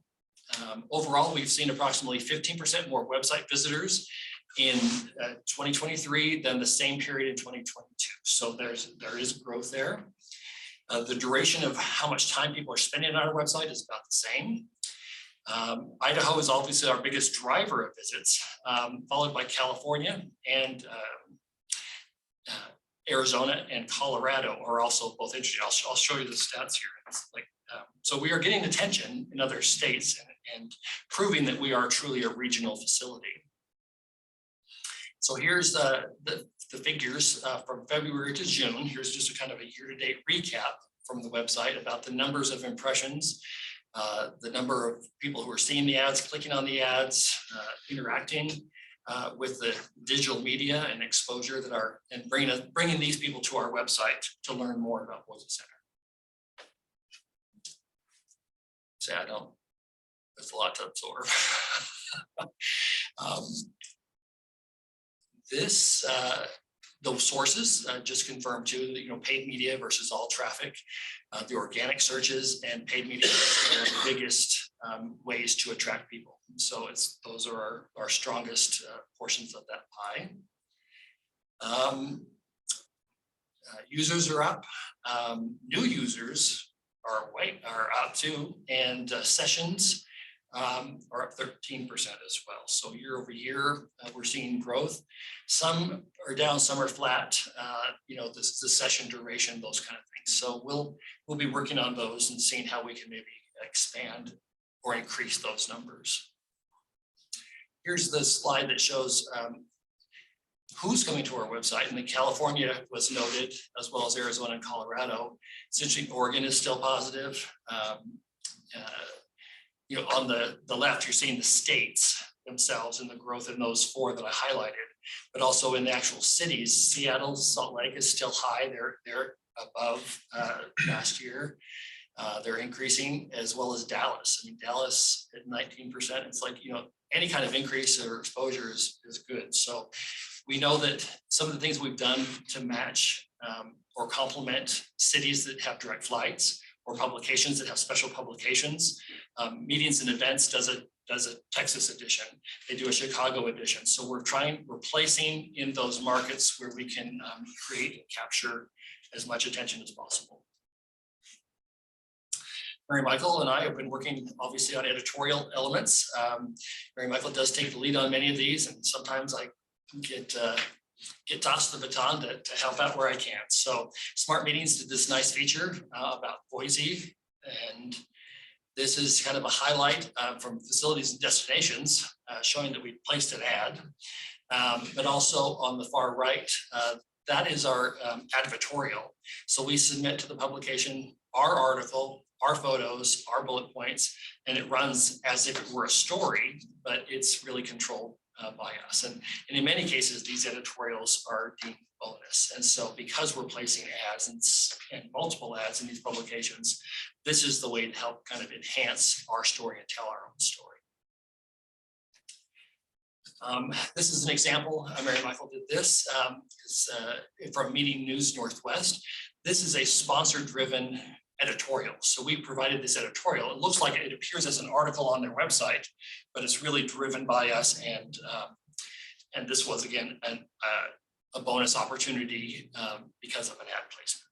Overall, we've seen approximately 15% more website visitors in 2023 than the same period in 2022. So there is growth there. The duration of how much time people are spending on our website is about the same. Idaho is obviously our biggest driver of visits, followed by California, and Arizona and Colorado are also both interesting. I'll show you the stats here. It's like, so we are getting attention in other states and proving that we are truly a regional facility. So here's the figures from February to June. Here's just a kind of a year-to-date recap from the website about the numbers of impressions, the number of people who are seeing the ads, clicking on the ads, interacting with the digital media and exposure that are, and bringing these people to our website to learn more about Boise Center. So I don't, there's a lot to absorb. Those sources just confirmed too that, you know, paid media versus all traffic, the organic searches and paid media are the biggest ways to attract people. So those are our strongest portions of that pie. Users are up. New users are up too, and sessions are up 13% as well. So year over year, we're seeing growth. Some are down, some are flat. You know, this is the session duration, those kind of things. So we'll be working on those and seeing how we can maybe expand or increase those numbers. Here's the slide that shows who's coming to our website, and then California was noted, as well as Arizona and Colorado. Essentially, Oregon is still positive. You know, on the left, you're seeing the states themselves and the growth in those 4 that I highlighted, but also in the actual cities. Seattle, Salt Lake is still high. They're above last year. They're increasing, as well as Dallas. I mean, Dallas at 19%. It's like, you know, any kind of increase or exposure is good. So we know that some of the things we've done to match or complement cities that have direct flights or publications that have special publications. Meetings and Events does a Texas edition. They do a Chicago edition. So we're placing in those markets where we can create and capture as much attention as possible. Mary Michael and I have been working obviously on editorial elements. Mary Michael does take the lead on many of these, and sometimes I get get tossed the baton to help out where I can. So Smart Meetings did this nice feature about Boise, and this is kind of a highlight from facilities and destinations showing that we placed an ad. But also on the far right, that is our advertorial. So we submit to the publication our article, our photos, our bullet points, and it runs as if it were a story, but it's really controlled by us. And in many cases, these editorials are deemed bonus. And so because we're placing ads and multiple ads in these publications, this is the way to help kind of enhance our story and tell our own story. This is an example. Mary Michael did this. It's from Meeting News Northwest. This is a sponsor-driven editorial. So we provided this editorial. It looks like it appears as an article on their website, but it's really driven by us. And this was, again, a bonus opportunity because of an ad placement.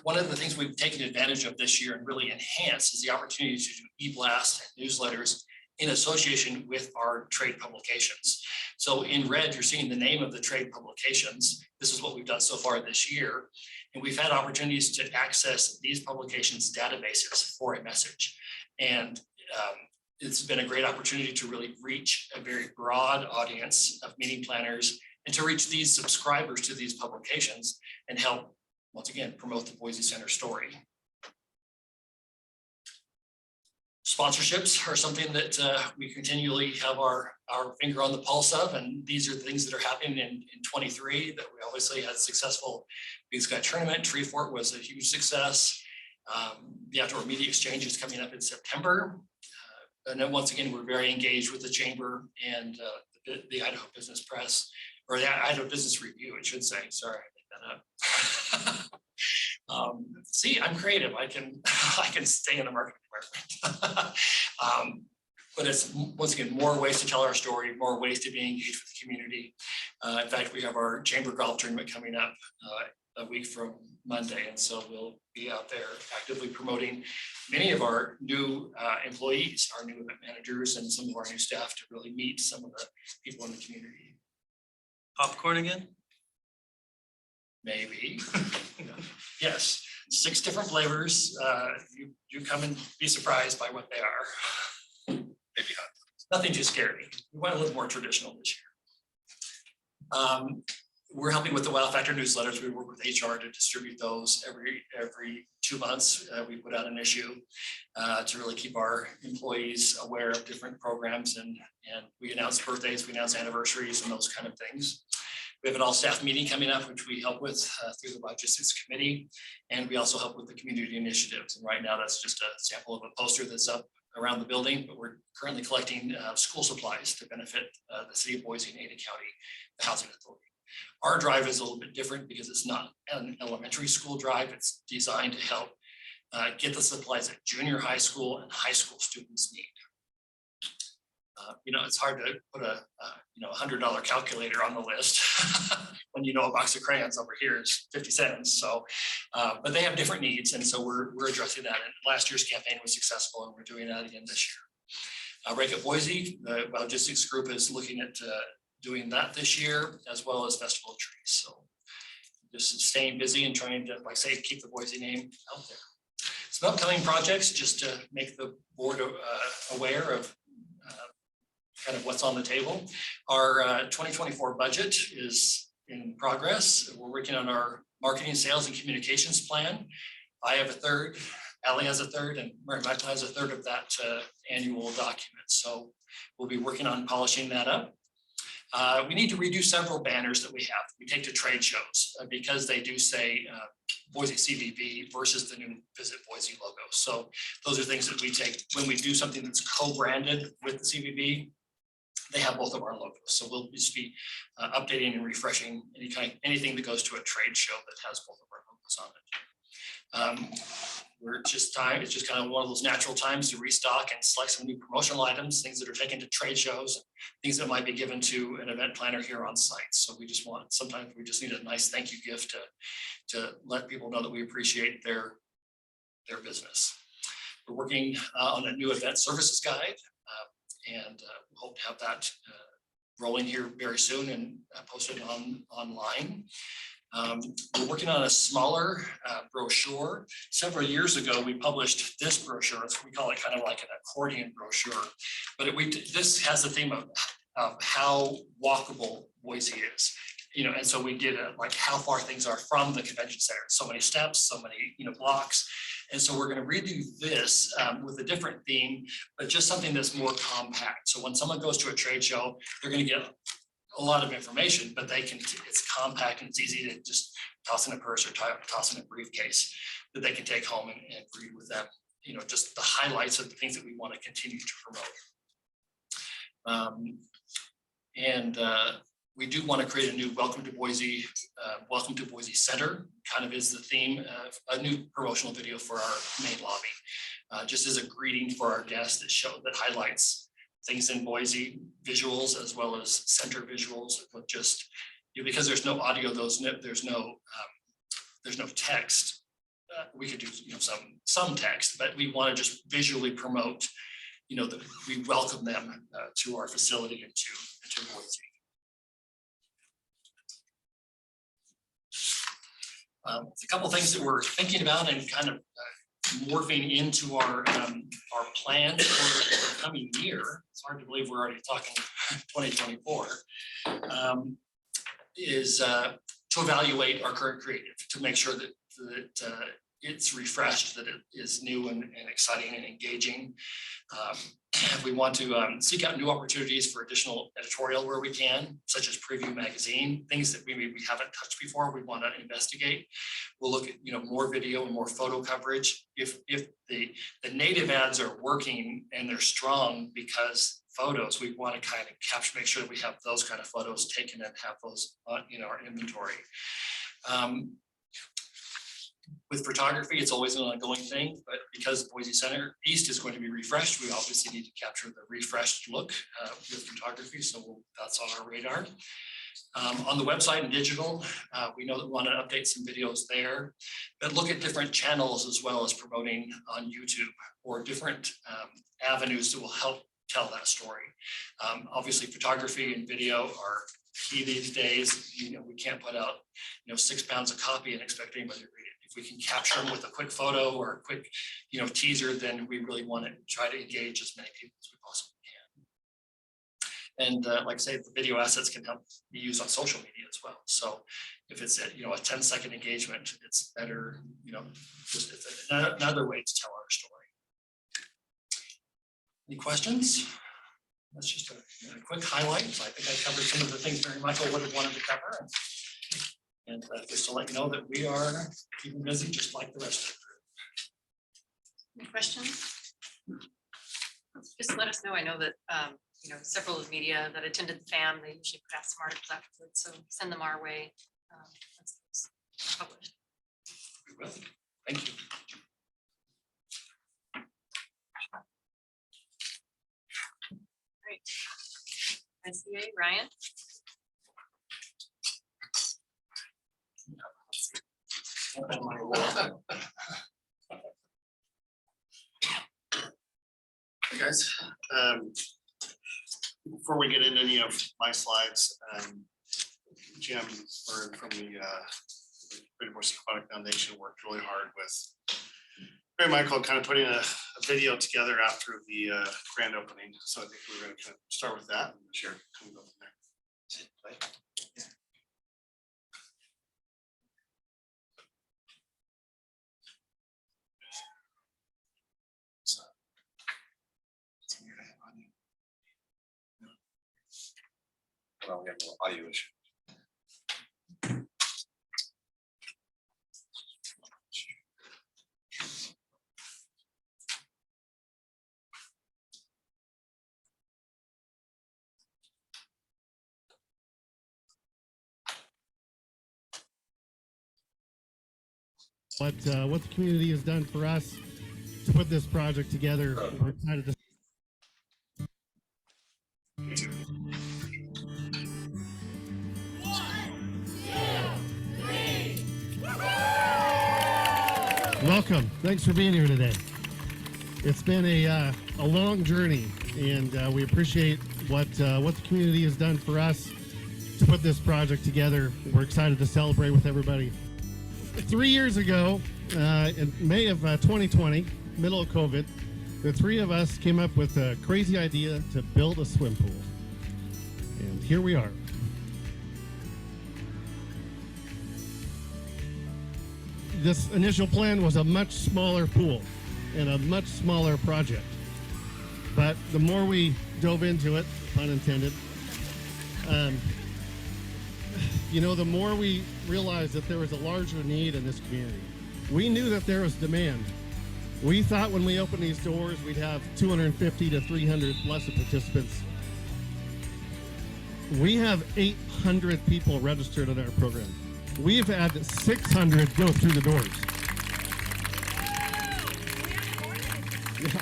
One of the things we've taken advantage of this year and really enhanced is the opportunity to do e-blast and newsletters in association with our trade publications. So in red, you're seeing the name of the trade publications. This is what we've done so far this year. And we've had opportunities to access these publications databases for a message. And it's been a great opportunity to really reach a very broad audience of meeting planners and to reach these subscribers to these publications and help, once again, promote the Boise Center story. Sponsorships are something that we continually have our finger on the pulse of, and these are the things that are happening in 23 that we obviously had successful Big Sky tournament. Tree Fort was a huge success. The Outdoor Media Exchange is coming up in September. And then once again, we're very engaged with the Chamber and the Idaho Business Press, or the Idaho Business Review, I should say. Sorry, I made that up. See, I'm creative. I can stay in the marketing department. But it's, once again, more ways to tell our story, more ways to be engaged with the community. In fact, we have our Chamber Golf Tournament coming up a week from Monday. And so we'll be out there actively promoting many of our new employees, our new event managers, and some of our new staff to really meet some of the people in the community. Popcorn again? Maybe. Yes, 6 different flavors. You come and be surprised by what they are. Maybe nothing too scary. We want a little more traditional this year. We're helping with the Wow Factor newsletters. We work with HR to distribute those every 2 months. We put out an issue to really keep our employees aware of different programs, and we announce birthdays, we announce anniversaries, and those kind of things. We have an all-staff meeting coming up, which we help with through the logistics committee, and we also help with the community initiatives. And right now, that's just a sample of a poster that's up around the building, but we're currently collecting school supplies to benefit the city of Boise and Ada County, the Housing Authority. Our drive is a little bit different because it's not an elementary school drive. It's designed to help get the supplies that junior high school and high school students need. It's hard to put a $100 calculator on the list when a box of crayons over here is 50 cents. So, but they have different needs, and so we're addressing that. And last year's campaign was successful, and we're doing that again this year. Rake at Boise, the logistics group is looking at doing that this year, as well as Festival of Trees. So just staying busy and trying to, like I say, keep the Boise name out there. Some upcoming projects, just to make the board aware of kind of what's on the table. Our 2024 budget is in progress. We're working on our marketing, sales, and communications plan. I have a third, Allie has a third, and Mary Michael has a third of that annual document. So we'll be working on polishing that up. We need to redo several banners that we have. We take to trade shows because they do say Boise CVB versus the new Visit Boise logo. So those are things that we take when we do something that's co-branded with the CVB. They have both of our logos. So we'll just be updating and refreshing anything that goes to a trade show that has both of our logos on it. It's just kind of one of those natural times to restock and select some new promotional items, things that are taken to trade shows, things that might be given to an event planner here on site. So sometimes we just need a nice thank you gift to let people know that we appreciate their business. We're working on a new event services guide, and we hope to have that rolling here very soon and posted online. We're working on a smaller brochure. Several years ago, we published this brochure. We call it kind of like an accordion brochure, but this has the theme of how walkable Boise is. And so we did like how far things are from the convention center. So many steps, so many blocks. And so we're going to redo this with a different theme, but just something that's more compact. So when someone goes to a trade show, they're going to get a lot of information, but it's compact and it's easy to just toss in a purse or toss in a briefcase that they can take home and read with them. Just the highlights of the things that we want to continue to promote. We do want to create a new Welcome to Boise Center, kind of is the theme of a new promotional video for our main lobby. Just as a greeting for our guests that highlights things in Boise, visuals as well as center visuals, but just because there's no audio, there's no text. We could do some text, but we want to just visually promote that we welcome them to our facility and to Boise. A couple of things that we're thinking about and kind of morphing into our plans for the coming year. It's hard to believe we're already talking 2024. Is to evaluate our current creative to make sure that it's refreshed, that it is new and exciting and engaging. We want to seek out new opportunities for additional editorial where we can, such as Preview Magazine, things that we maybe haven't touched before. We want to investigate. We'll look at more video and more photo coverage. If the native ads are working and they're strong because photos, we want to kind of make sure that we have those kind of photos taken and have those in our inventory. With photography, it's always an ongoing thing, but because Boise Center East is going to be refreshed, we obviously need to capture the refreshed look with photography, so that's on our radar. On the website and digital, we know that we want to update some videos there, but look at different channels as well as promoting on YouTube or different avenues that will help tell that story. Obviously, photography and video are key these days. We can't put out 6 pounds of copy and expect anybody to read it. If we can capture them with a quick photo or a quick teaser, then we really want to try to engage as many people as we possibly can. And like I say, the video assets can help be used on social media as well. So if it's a 10-second engagement, it's better, just it's another way to tell our story. Any questions? That's just a quick highlight. So I think I covered some of the things Mary Michael would have wanted to cover. And just to let you know that we are keeping busy just like the rest of the group. Any questions? Just let us know. I know that several of the media that attended the FAM, they usually put out some articles afterwards, so send them our way. Once it's published. We will. Thank you. Great. SCA, Ryan. Hey guys, before we get into any of my slides, Jim learned from the Greater Boise Aquatic Foundation worked really hard with Mary Michael kind of putting a video together after the grand opening. So I think we're going to kind of start with that. Sure. Come go from there. Well, we have no audio issue. What the community has done for us to put this project together. We're excited to welcome. Thanks for being here today. It's been a long journey, and we appreciate what the community has done for us to put this project together. We're excited to celebrate with everybody. 3 years ago, in May of 2020, middle of COVID, the three of us came up with a crazy idea to build a swim pool. And here we are. This initial plan was a much smaller pool and a much smaller project. But the more we dove into it, pun intended, the more we realized that there was a larger need in this community. We knew that there was demand. We thought when we opened these doors, we'd have 250 to 300 blessed participants. We have 800 people registered in our program. We've had 600 go through the doors. Yeah.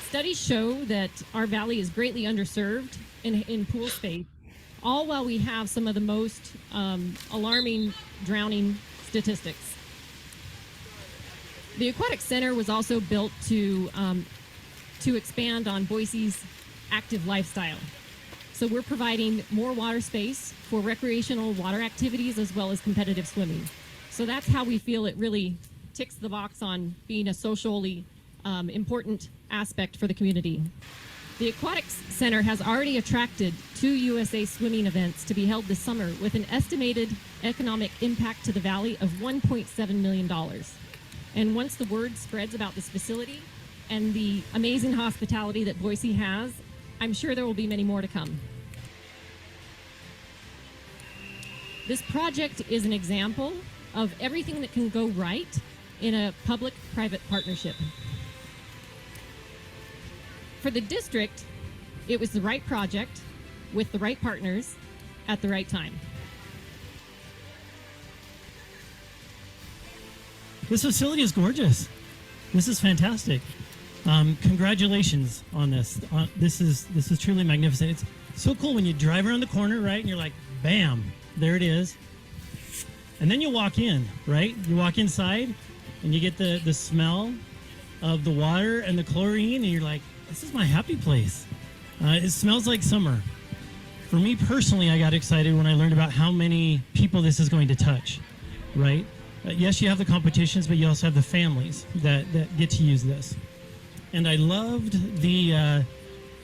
Studies show that our valley is greatly underserved in pool space, all while we have some of the most alarming drowning statistics. The Aquatic Center was also built to expand on Boise's active lifestyle. So we're providing more water space for recreational water activities as well as competitive swimming. So that's how we feel it really ticks the box on being a socially important aspect for the community. The Aquatics Center has already attracted 2 USA swimming events to be held this summer with an estimated economic impact to the valley of $1.7 million. And once the word spreads about this facility and the amazing hospitality that Boise has, I'm sure there will be many more to come. This project is an example of everything that can go right in a public-private partnership. For the district, it was the right project with the right partners at the right time. This facility is gorgeous. This is fantastic. Congratulations on this. This is truly magnificent. It's so cool when you drive around the corner, right? And you're like, bam, there it is. And then you walk in, right? You walk inside and you get the smell of the water and the chlorine, and you're like, this is my happy place. It smells like summer. For me personally, I got excited when I learned about how many people this is going to touch, right? Yes, you have the competitions, but you also have the families that get to use this. And I loved the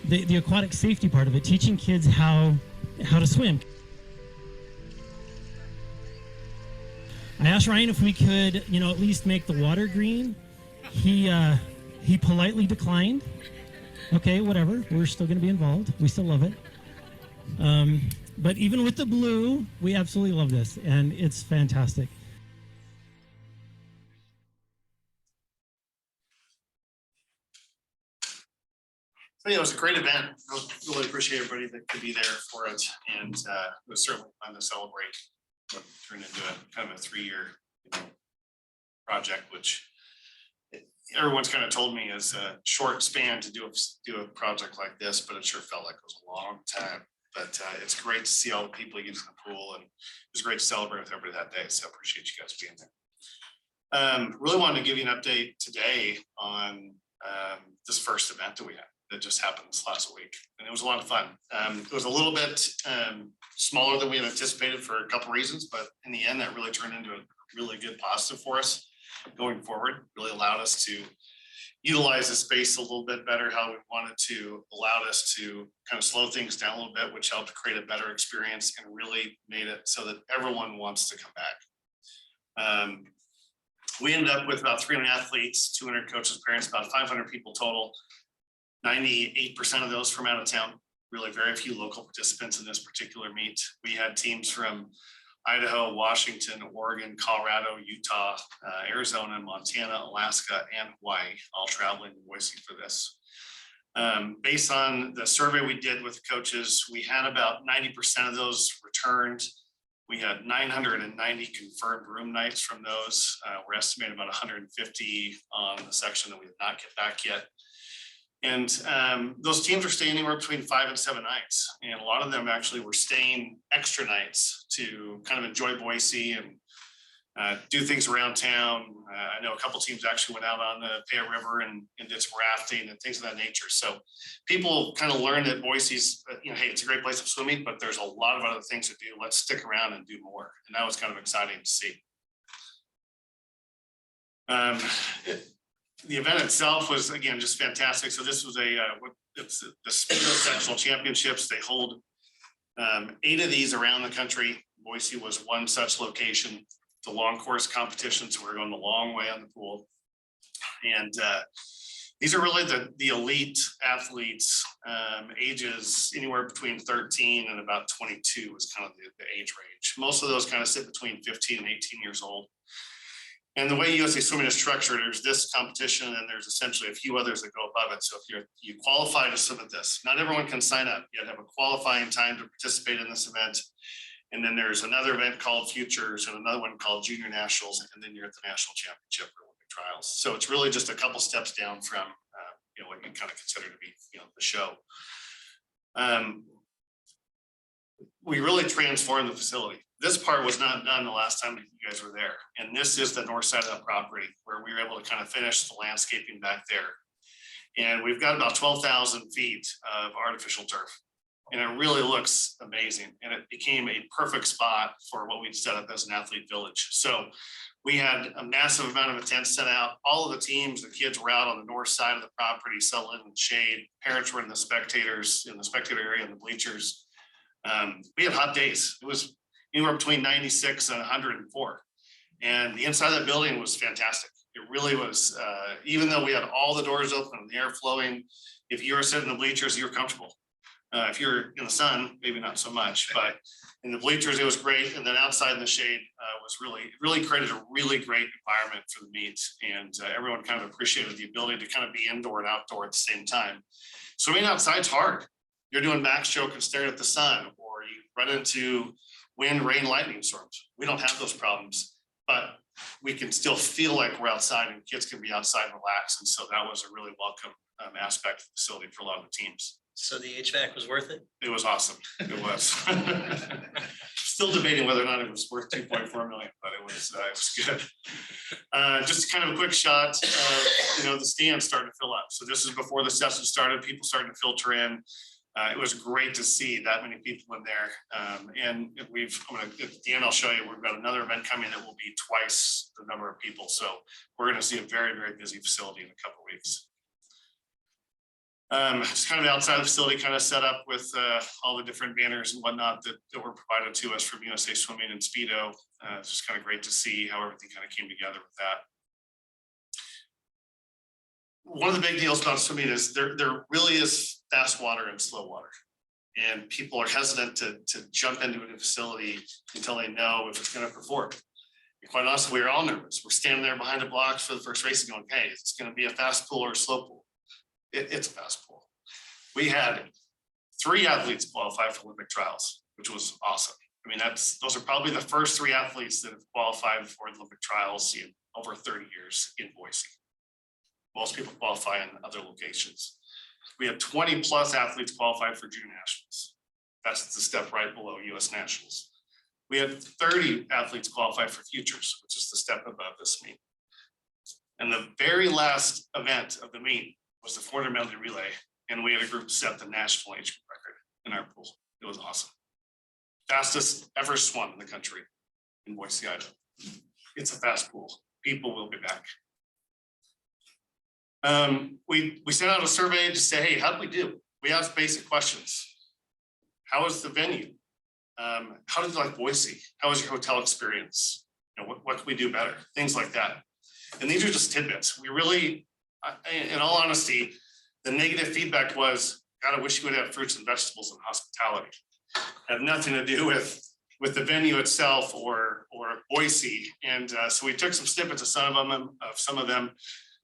aquatic safety part of it, teaching kids how to swim. I asked Ryan if we could, at least make the water green. He politely declined. Okay, whatever. We're still going to be involved. We still love it. But even with the blue, we absolutely love this, and it's fantastic. So yeah, it was a great event. I really appreciate everybody that could be there for it, and it was certainly fun to celebrate what turned into a kind of a 3-year project, which everyone's kind of told me is a short span to do a project like this, but it sure felt like it was a long time. But it's great to see all the people using the pool, and it was great to celebrate with everybody that day. So I appreciate you guys being there. Really wanted to give you an update today on this first event that we had that just happened this last week, and it was a lot of fun. It was a little bit smaller than we had anticipated for a couple reasons, but in the end, that really turned into a really good positive for us going forward. Really allowed us to utilize the space a little bit better how we wanted to, allowed us to kind of slow things down a little bit, which helped create a better experience and really made it so that everyone wants to come back. We ended up with about 300 athletes, 200 coaches, parents, about 500 people total. 98% of those from out of town. Really very few local participants in this particular meet. We had teams from Idaho, Washington, Oregon, Colorado, Utah, Arizona, Montana, Alaska, and Hawaii, all traveling to Boise for this. Based on the survey we did with coaches, we had about 90% of those returned. We had 990 confirmed room nights from those. We're estimating about 150 on the section that we did not get back yet. And those teams were staying anywhere between 5 and 7 nights. And a lot of them actually were staying extra nights to kind of enjoy Boise and do things around town. I know a couple teams actually went out on the Payette River and did some rafting and things of that nature. So people kind of learned that Boise's, hey, it's a great place of swimming, but there's a lot of other things to do. Let's stick around and do more. And that was kind of exciting to see. The event itself was, again, just fantastic. So this was it's the Speedo Sectional Championships. They hold 8 of these around the country. Boise was one such location. The long course competition, so we're going the long way on the pool. And these are really the elite athletes, ages anywhere between 13 and about 22 is kind of the age range. Most of those kind of sit between 15 and 18 years old. And the way USA Swimming is structured, there's this competition and there's essentially a few others that go above it. So if you qualify to swim at this, not everyone can sign up. You have to have a qualifying time to participate in this event. And then there's another event called Futures and another one called Junior Nationals. And then you're at the National Championship or Olympic Trials. So it's really just a couple steps down from what you kind of consider to be the show. We really transformed the facility. This part was not done the last time you guys were there. And this is the north side of the property where we were able to kind of finish the landscaping back there. And we've got about 12,000 feet of artificial turf. And it really looks amazing. And it became a perfect spot for what we'd set up as an athlete village. So we had a massive amount of tents set out. All of the teams, the kids were out on the north side of the property, settling in the shade. Parents were in the spectator area in the bleachers. We had hot days. It was anywhere between 96 and 104. And the inside of the building was fantastic. It really was, even though we had all the doors open and the air flowing, if you were sitting in the bleachers, you were comfortable. If you're in the sun, maybe not so much, but in the bleachers, it was great. And then outside in the shade was really created a really great environment for the meet. And everyone kind of appreciated the ability to kind of be indoor and outdoor at the same time. Swimming outside's hard. You're doing backstroke and staring at the sun, or you run into wind, rain, lightning storms. We don't have those problems, but we can still feel like we're outside and kids can be outside and relax. And so that was a really welcome aspect of the facility for a lot of the teams. So the HVAC was worth it? It was awesome. It was. Still debating whether or not it was worth 2.4 million, but it was good. Just kind of a quick shot of, the stands starting to fill up. So this is before the session started, people starting to filter in. It was great to see that many people in there. And at the end, I'll show you, we've got another event coming that will be twice the number of people. So we're going to see a very, very busy facility in a couple of weeks. Just kind of outside the facility, kind of set up with all the different banners and whatnot that were provided to us from USA Swimming and Speedo. It's just kind of great to see how everything kind of came together with that. One of the big deals about swimming is there really is fast water and slow water. And people are hesitant to jump into a facility until they know if it's going to perform. And quite honestly, we were all nervous. We're standing there behind the blocks for the first race and going, hey, it's going to be a fast pool or a slow pool. It's a fast pool. We had 3 athletes qualify for Olympic trials, which was awesome. I mean, those are probably the first 3 athletes that have qualified for Olympic trials in over 30 years in Boise. Most people qualify in other locations. We had 20 plus athletes qualify for junior nationals. That's the step right below US nationals. We had 30 athletes qualify for futures, which is the step above this meet. And the very last event of the meet was the 400 medley relay. And we had a group set the national age group record in our pool. It was awesome. Fastest ever swum in the country in Boise, Idaho. It's a fast pool. People will be back. We sent out a survey to say, hey, how did we do? We asked basic questions. How was the venue? How did you like Boise? How was your hotel experience? What can we do better? Things like that. And these are just tidbits. We really, in all honesty, the negative feedback was, God, I wish you would have fruits and vegetables and hospitality. Had nothing to do with the venue itself or Boise. And so we took some snippets of some of them.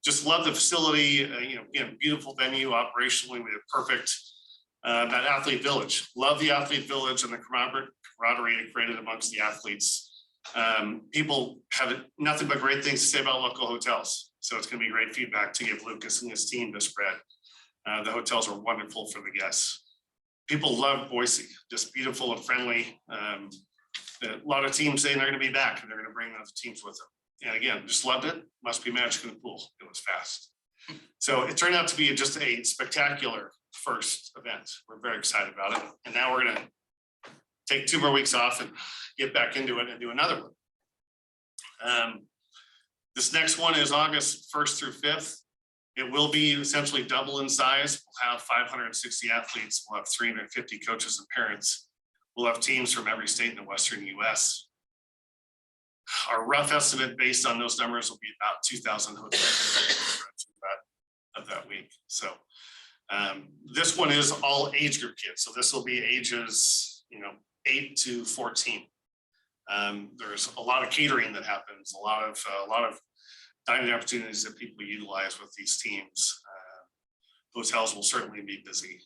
Just love the facility, again, beautiful venue, operationally, we had perfect. That athlete village, love the athlete village and the camaraderie it created amongst the athletes. People have nothing but great things to say about local hotels. So it's gonna be great feedback to give Lucas and his team to spread. The hotels are wonderful for the guests. People love Boise, just beautiful and friendly. A lot of teams saying they're gonna be back and they're gonna bring other teams with them. And again, just loved it. Must be magic in the pool. It was fast. So it turned out to be just a spectacular first event. We're very excited about it. And now we're gonna take 2 more weeks off and get back into it and do another one. This next one is August 1st through 5th. It will be essentially double in size. We'll have 560 athletes. We'll have 350 coaches and parents. We'll have teams from every state in the Western US. Our rough estimate based on those numbers will be about 2,000 hotels of that week. So this one is all age group kids. So this will be ages, 8 to 14. There's a lot of catering that happens, a lot of dining opportunities that people utilize with these teams. Hotels will certainly be busy.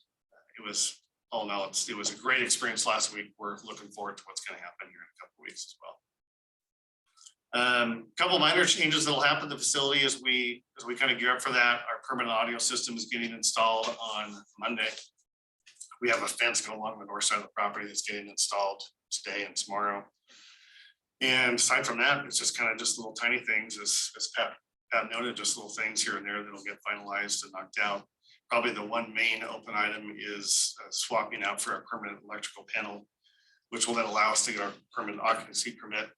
It was all in all, it was a great experience last week. We're looking forward to what's going to happen here in a couple of weeks as well. Couple minor changes that'll happen to the facility as we kind of gear up for that. Our permanent audio system is getting installed on Monday. We have a fence going along the north side of the property that's getting installed today and tomorrow. And aside from that, it's just kind of just little tiny things, as Pat noted, just little things here and there that'll get finalized and knocked out. Probably the one main open item is swapping out for a permanent electrical panel, which will then allow us to get our permanent occupancy permit.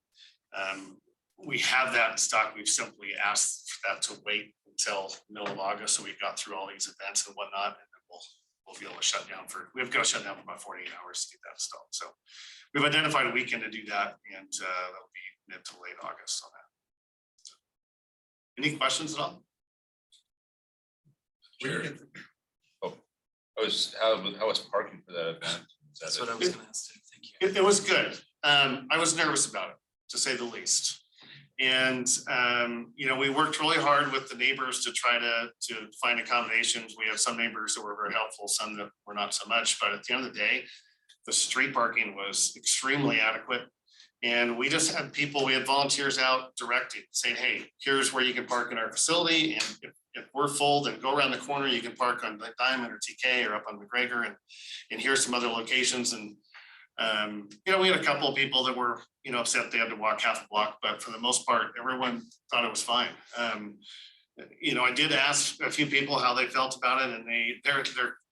We have that in stock. We've simply asked for that to wait until middle of August, so we've got through all these events and whatnot, and then we'll be able to shut down we've got to shut down for about 48 hours to get that installed. So we've identified a weekend to do that, and that'll be mid to late August on that. Any questions at all? Sure. How was parking for that event? That's what I was gonna ask too. Thank you. It was good. I was nervous about it, to say the least. And, we worked really hard with the neighbors to try to find accommodations. We have some neighbors that were very helpful, some that were not so much, but at the end of the day, the street parking was extremely adequate. And we just had we had volunteers out directing, saying, hey, here's where you can park in our facility. And if we're full, then go around the corner, you can park on Diamond or TK or up on McGregor, and here's some other locations. And we had a couple of people that were, upset they had to walk half a block, but for the most part, everyone thought it was fine. I did ask a few people how they felt about it, and their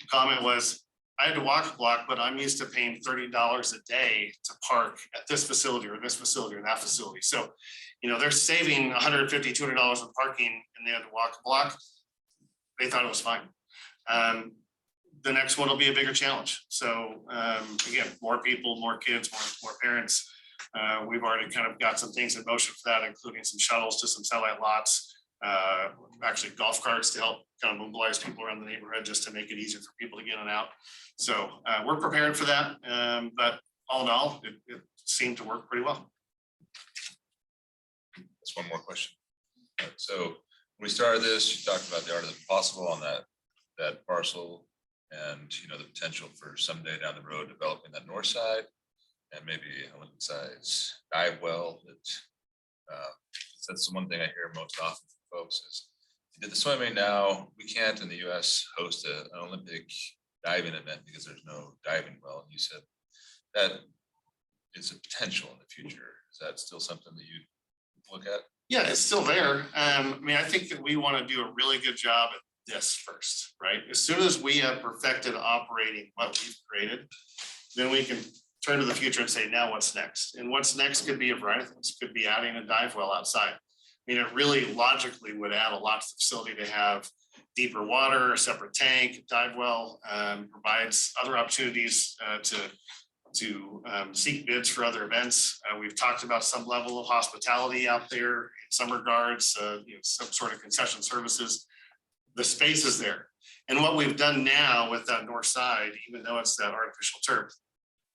comment was, I had to walk a block, but I'm used to paying $30 a day to park at this facility or this facility or that facility. So, they're saving $150, $200 on parking, and they had to walk a block. They thought it was fine. The next one will be a bigger challenge. So again, more people, more kids, more parents. We've already kind of got some things in motion for that, including some shuttles to some satellite lots, actually golf carts to help kind of mobilize people around the neighborhood just to make it easier for people to get in and out. So we're prepared for that. But all in all, it seemed to work pretty well. That's one more question. So when we started this, you talked about the art of the possible on that parcel, and the potential for someday down the road developing that north side and maybe Olympic size dive well. That's the one thing I hear most often from folks is, you did the swimming, now we can't in the US host an Olympic diving event because there's no diving well. And you said that is a potential in the future. Is that still something that you look at? Yeah, it's still there. I think that we want to do a really good job at this first, right? As soon as we have perfected operating what we've created, then we can turn to the future and say, now what's next? And what's next could be a variety of things. Could be adding a dive well outside. It really logically would add a lot to the facility to have deeper water, a separate tank, dive well, provides other opportunities to seek bids for other events. We've talked about some level of hospitality out there in some regards, some sort of concession services. The space is there. And what we've done now with that north side, even though it's that artificial turf,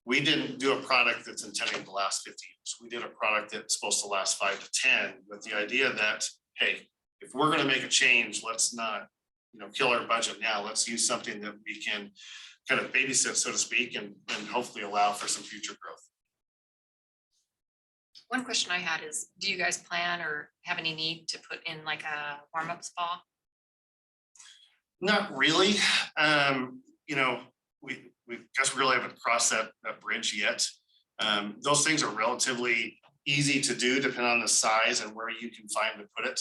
we didn't do a product that's intending to last 50 years. We did a product that's supposed to last 5 to 10 with the idea that, hey, if we're going to make a change, let's not, kill our budget now. Let's use something that we can kind of babysit, so to speak, and hopefully allow for some future growth. One question I had is, do you guys plan or have any need to put in like a warm-up spa? Not really. We just really haven't crossed that bridge yet. Those things are relatively easy to do depending on the size and where you can find to put it.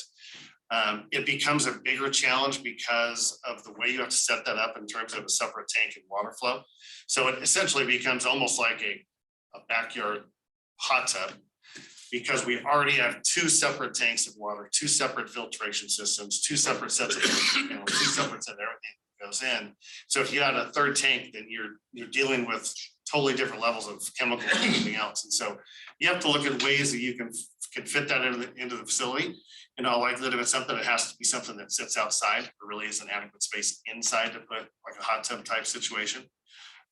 It becomes a bigger challenge because of the way you have to set that up in terms of a separate tank and water flow. So it essentially becomes almost like a backyard hot tub, because we already have two separate tanks of water, two separate filtration systems, two separate sets of, two separate sets of everything that goes in. So if you add a third tank, then you're dealing with totally different levels of chemicals and everything else. And so you have to look at ways that you can fit that into the facility. In all likelihood, if it's something that has to be something that sits outside, there really isn't adequate space inside to put like a hot tub type situation.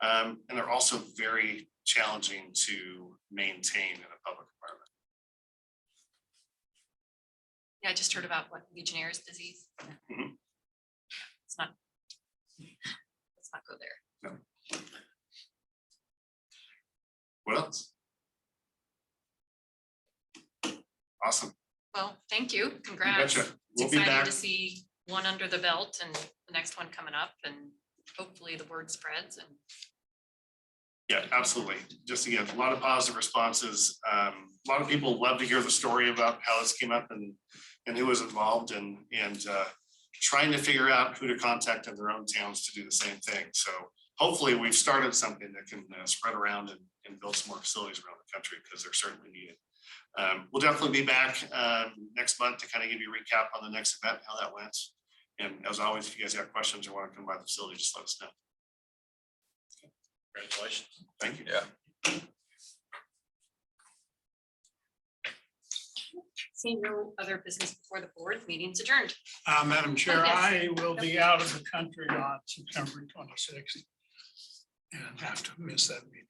And they're also very challenging to maintain in a public environment. Yeah, I just heard about what Legionnaire's disease. Mhm. Let's not go there. No. What else? Awesome. Well, thank you. Congrats. Betcha. It's We'll be exciting back. to see one under the belt and the next one coming up, and hopefully the word spreads and Yeah, absolutely. Just again, a lot of positive responses. A lot of people love to hear the story about how this came up and who was involved and trying to figure out who to contact in their own towns to do the same thing. So hopefully we've started something that can spread around and build some more facilities around the country, because they're certainly needed. We'll definitely be back next month to kind of give you a recap on the next event, how that went. And as always, if you guys have questions or want to come by the facility, just let us know. Congratulations. Thank you. Yeah. seeing no other business before the board, meeting's adjourned. Madam Chair, Yes. I will be out of the country on September 26th and have to miss that meeting.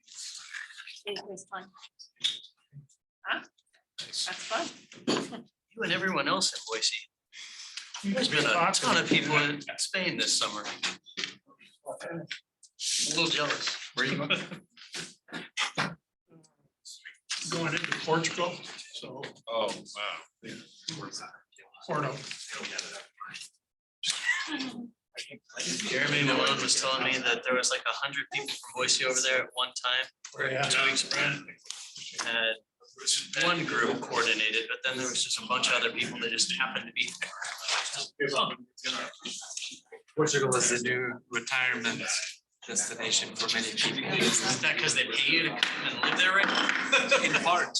Anyways, fun. Huh? That's fun. You and everyone else in Boise. There's been a ton of people in Spain this summer. A little jealous. Where you going? Going into Portugal, so Oh, wow. Porto. Jeremy Malone was telling me that there was like 100 people from Boise over there at one time. We're Yeah. 2 weeks around. And one group coordinated, but then there was just a bunch of other people that just happened to be there. Portugal is the new retirement destination for many people. Is that because they pay you to come and live there right now? In part.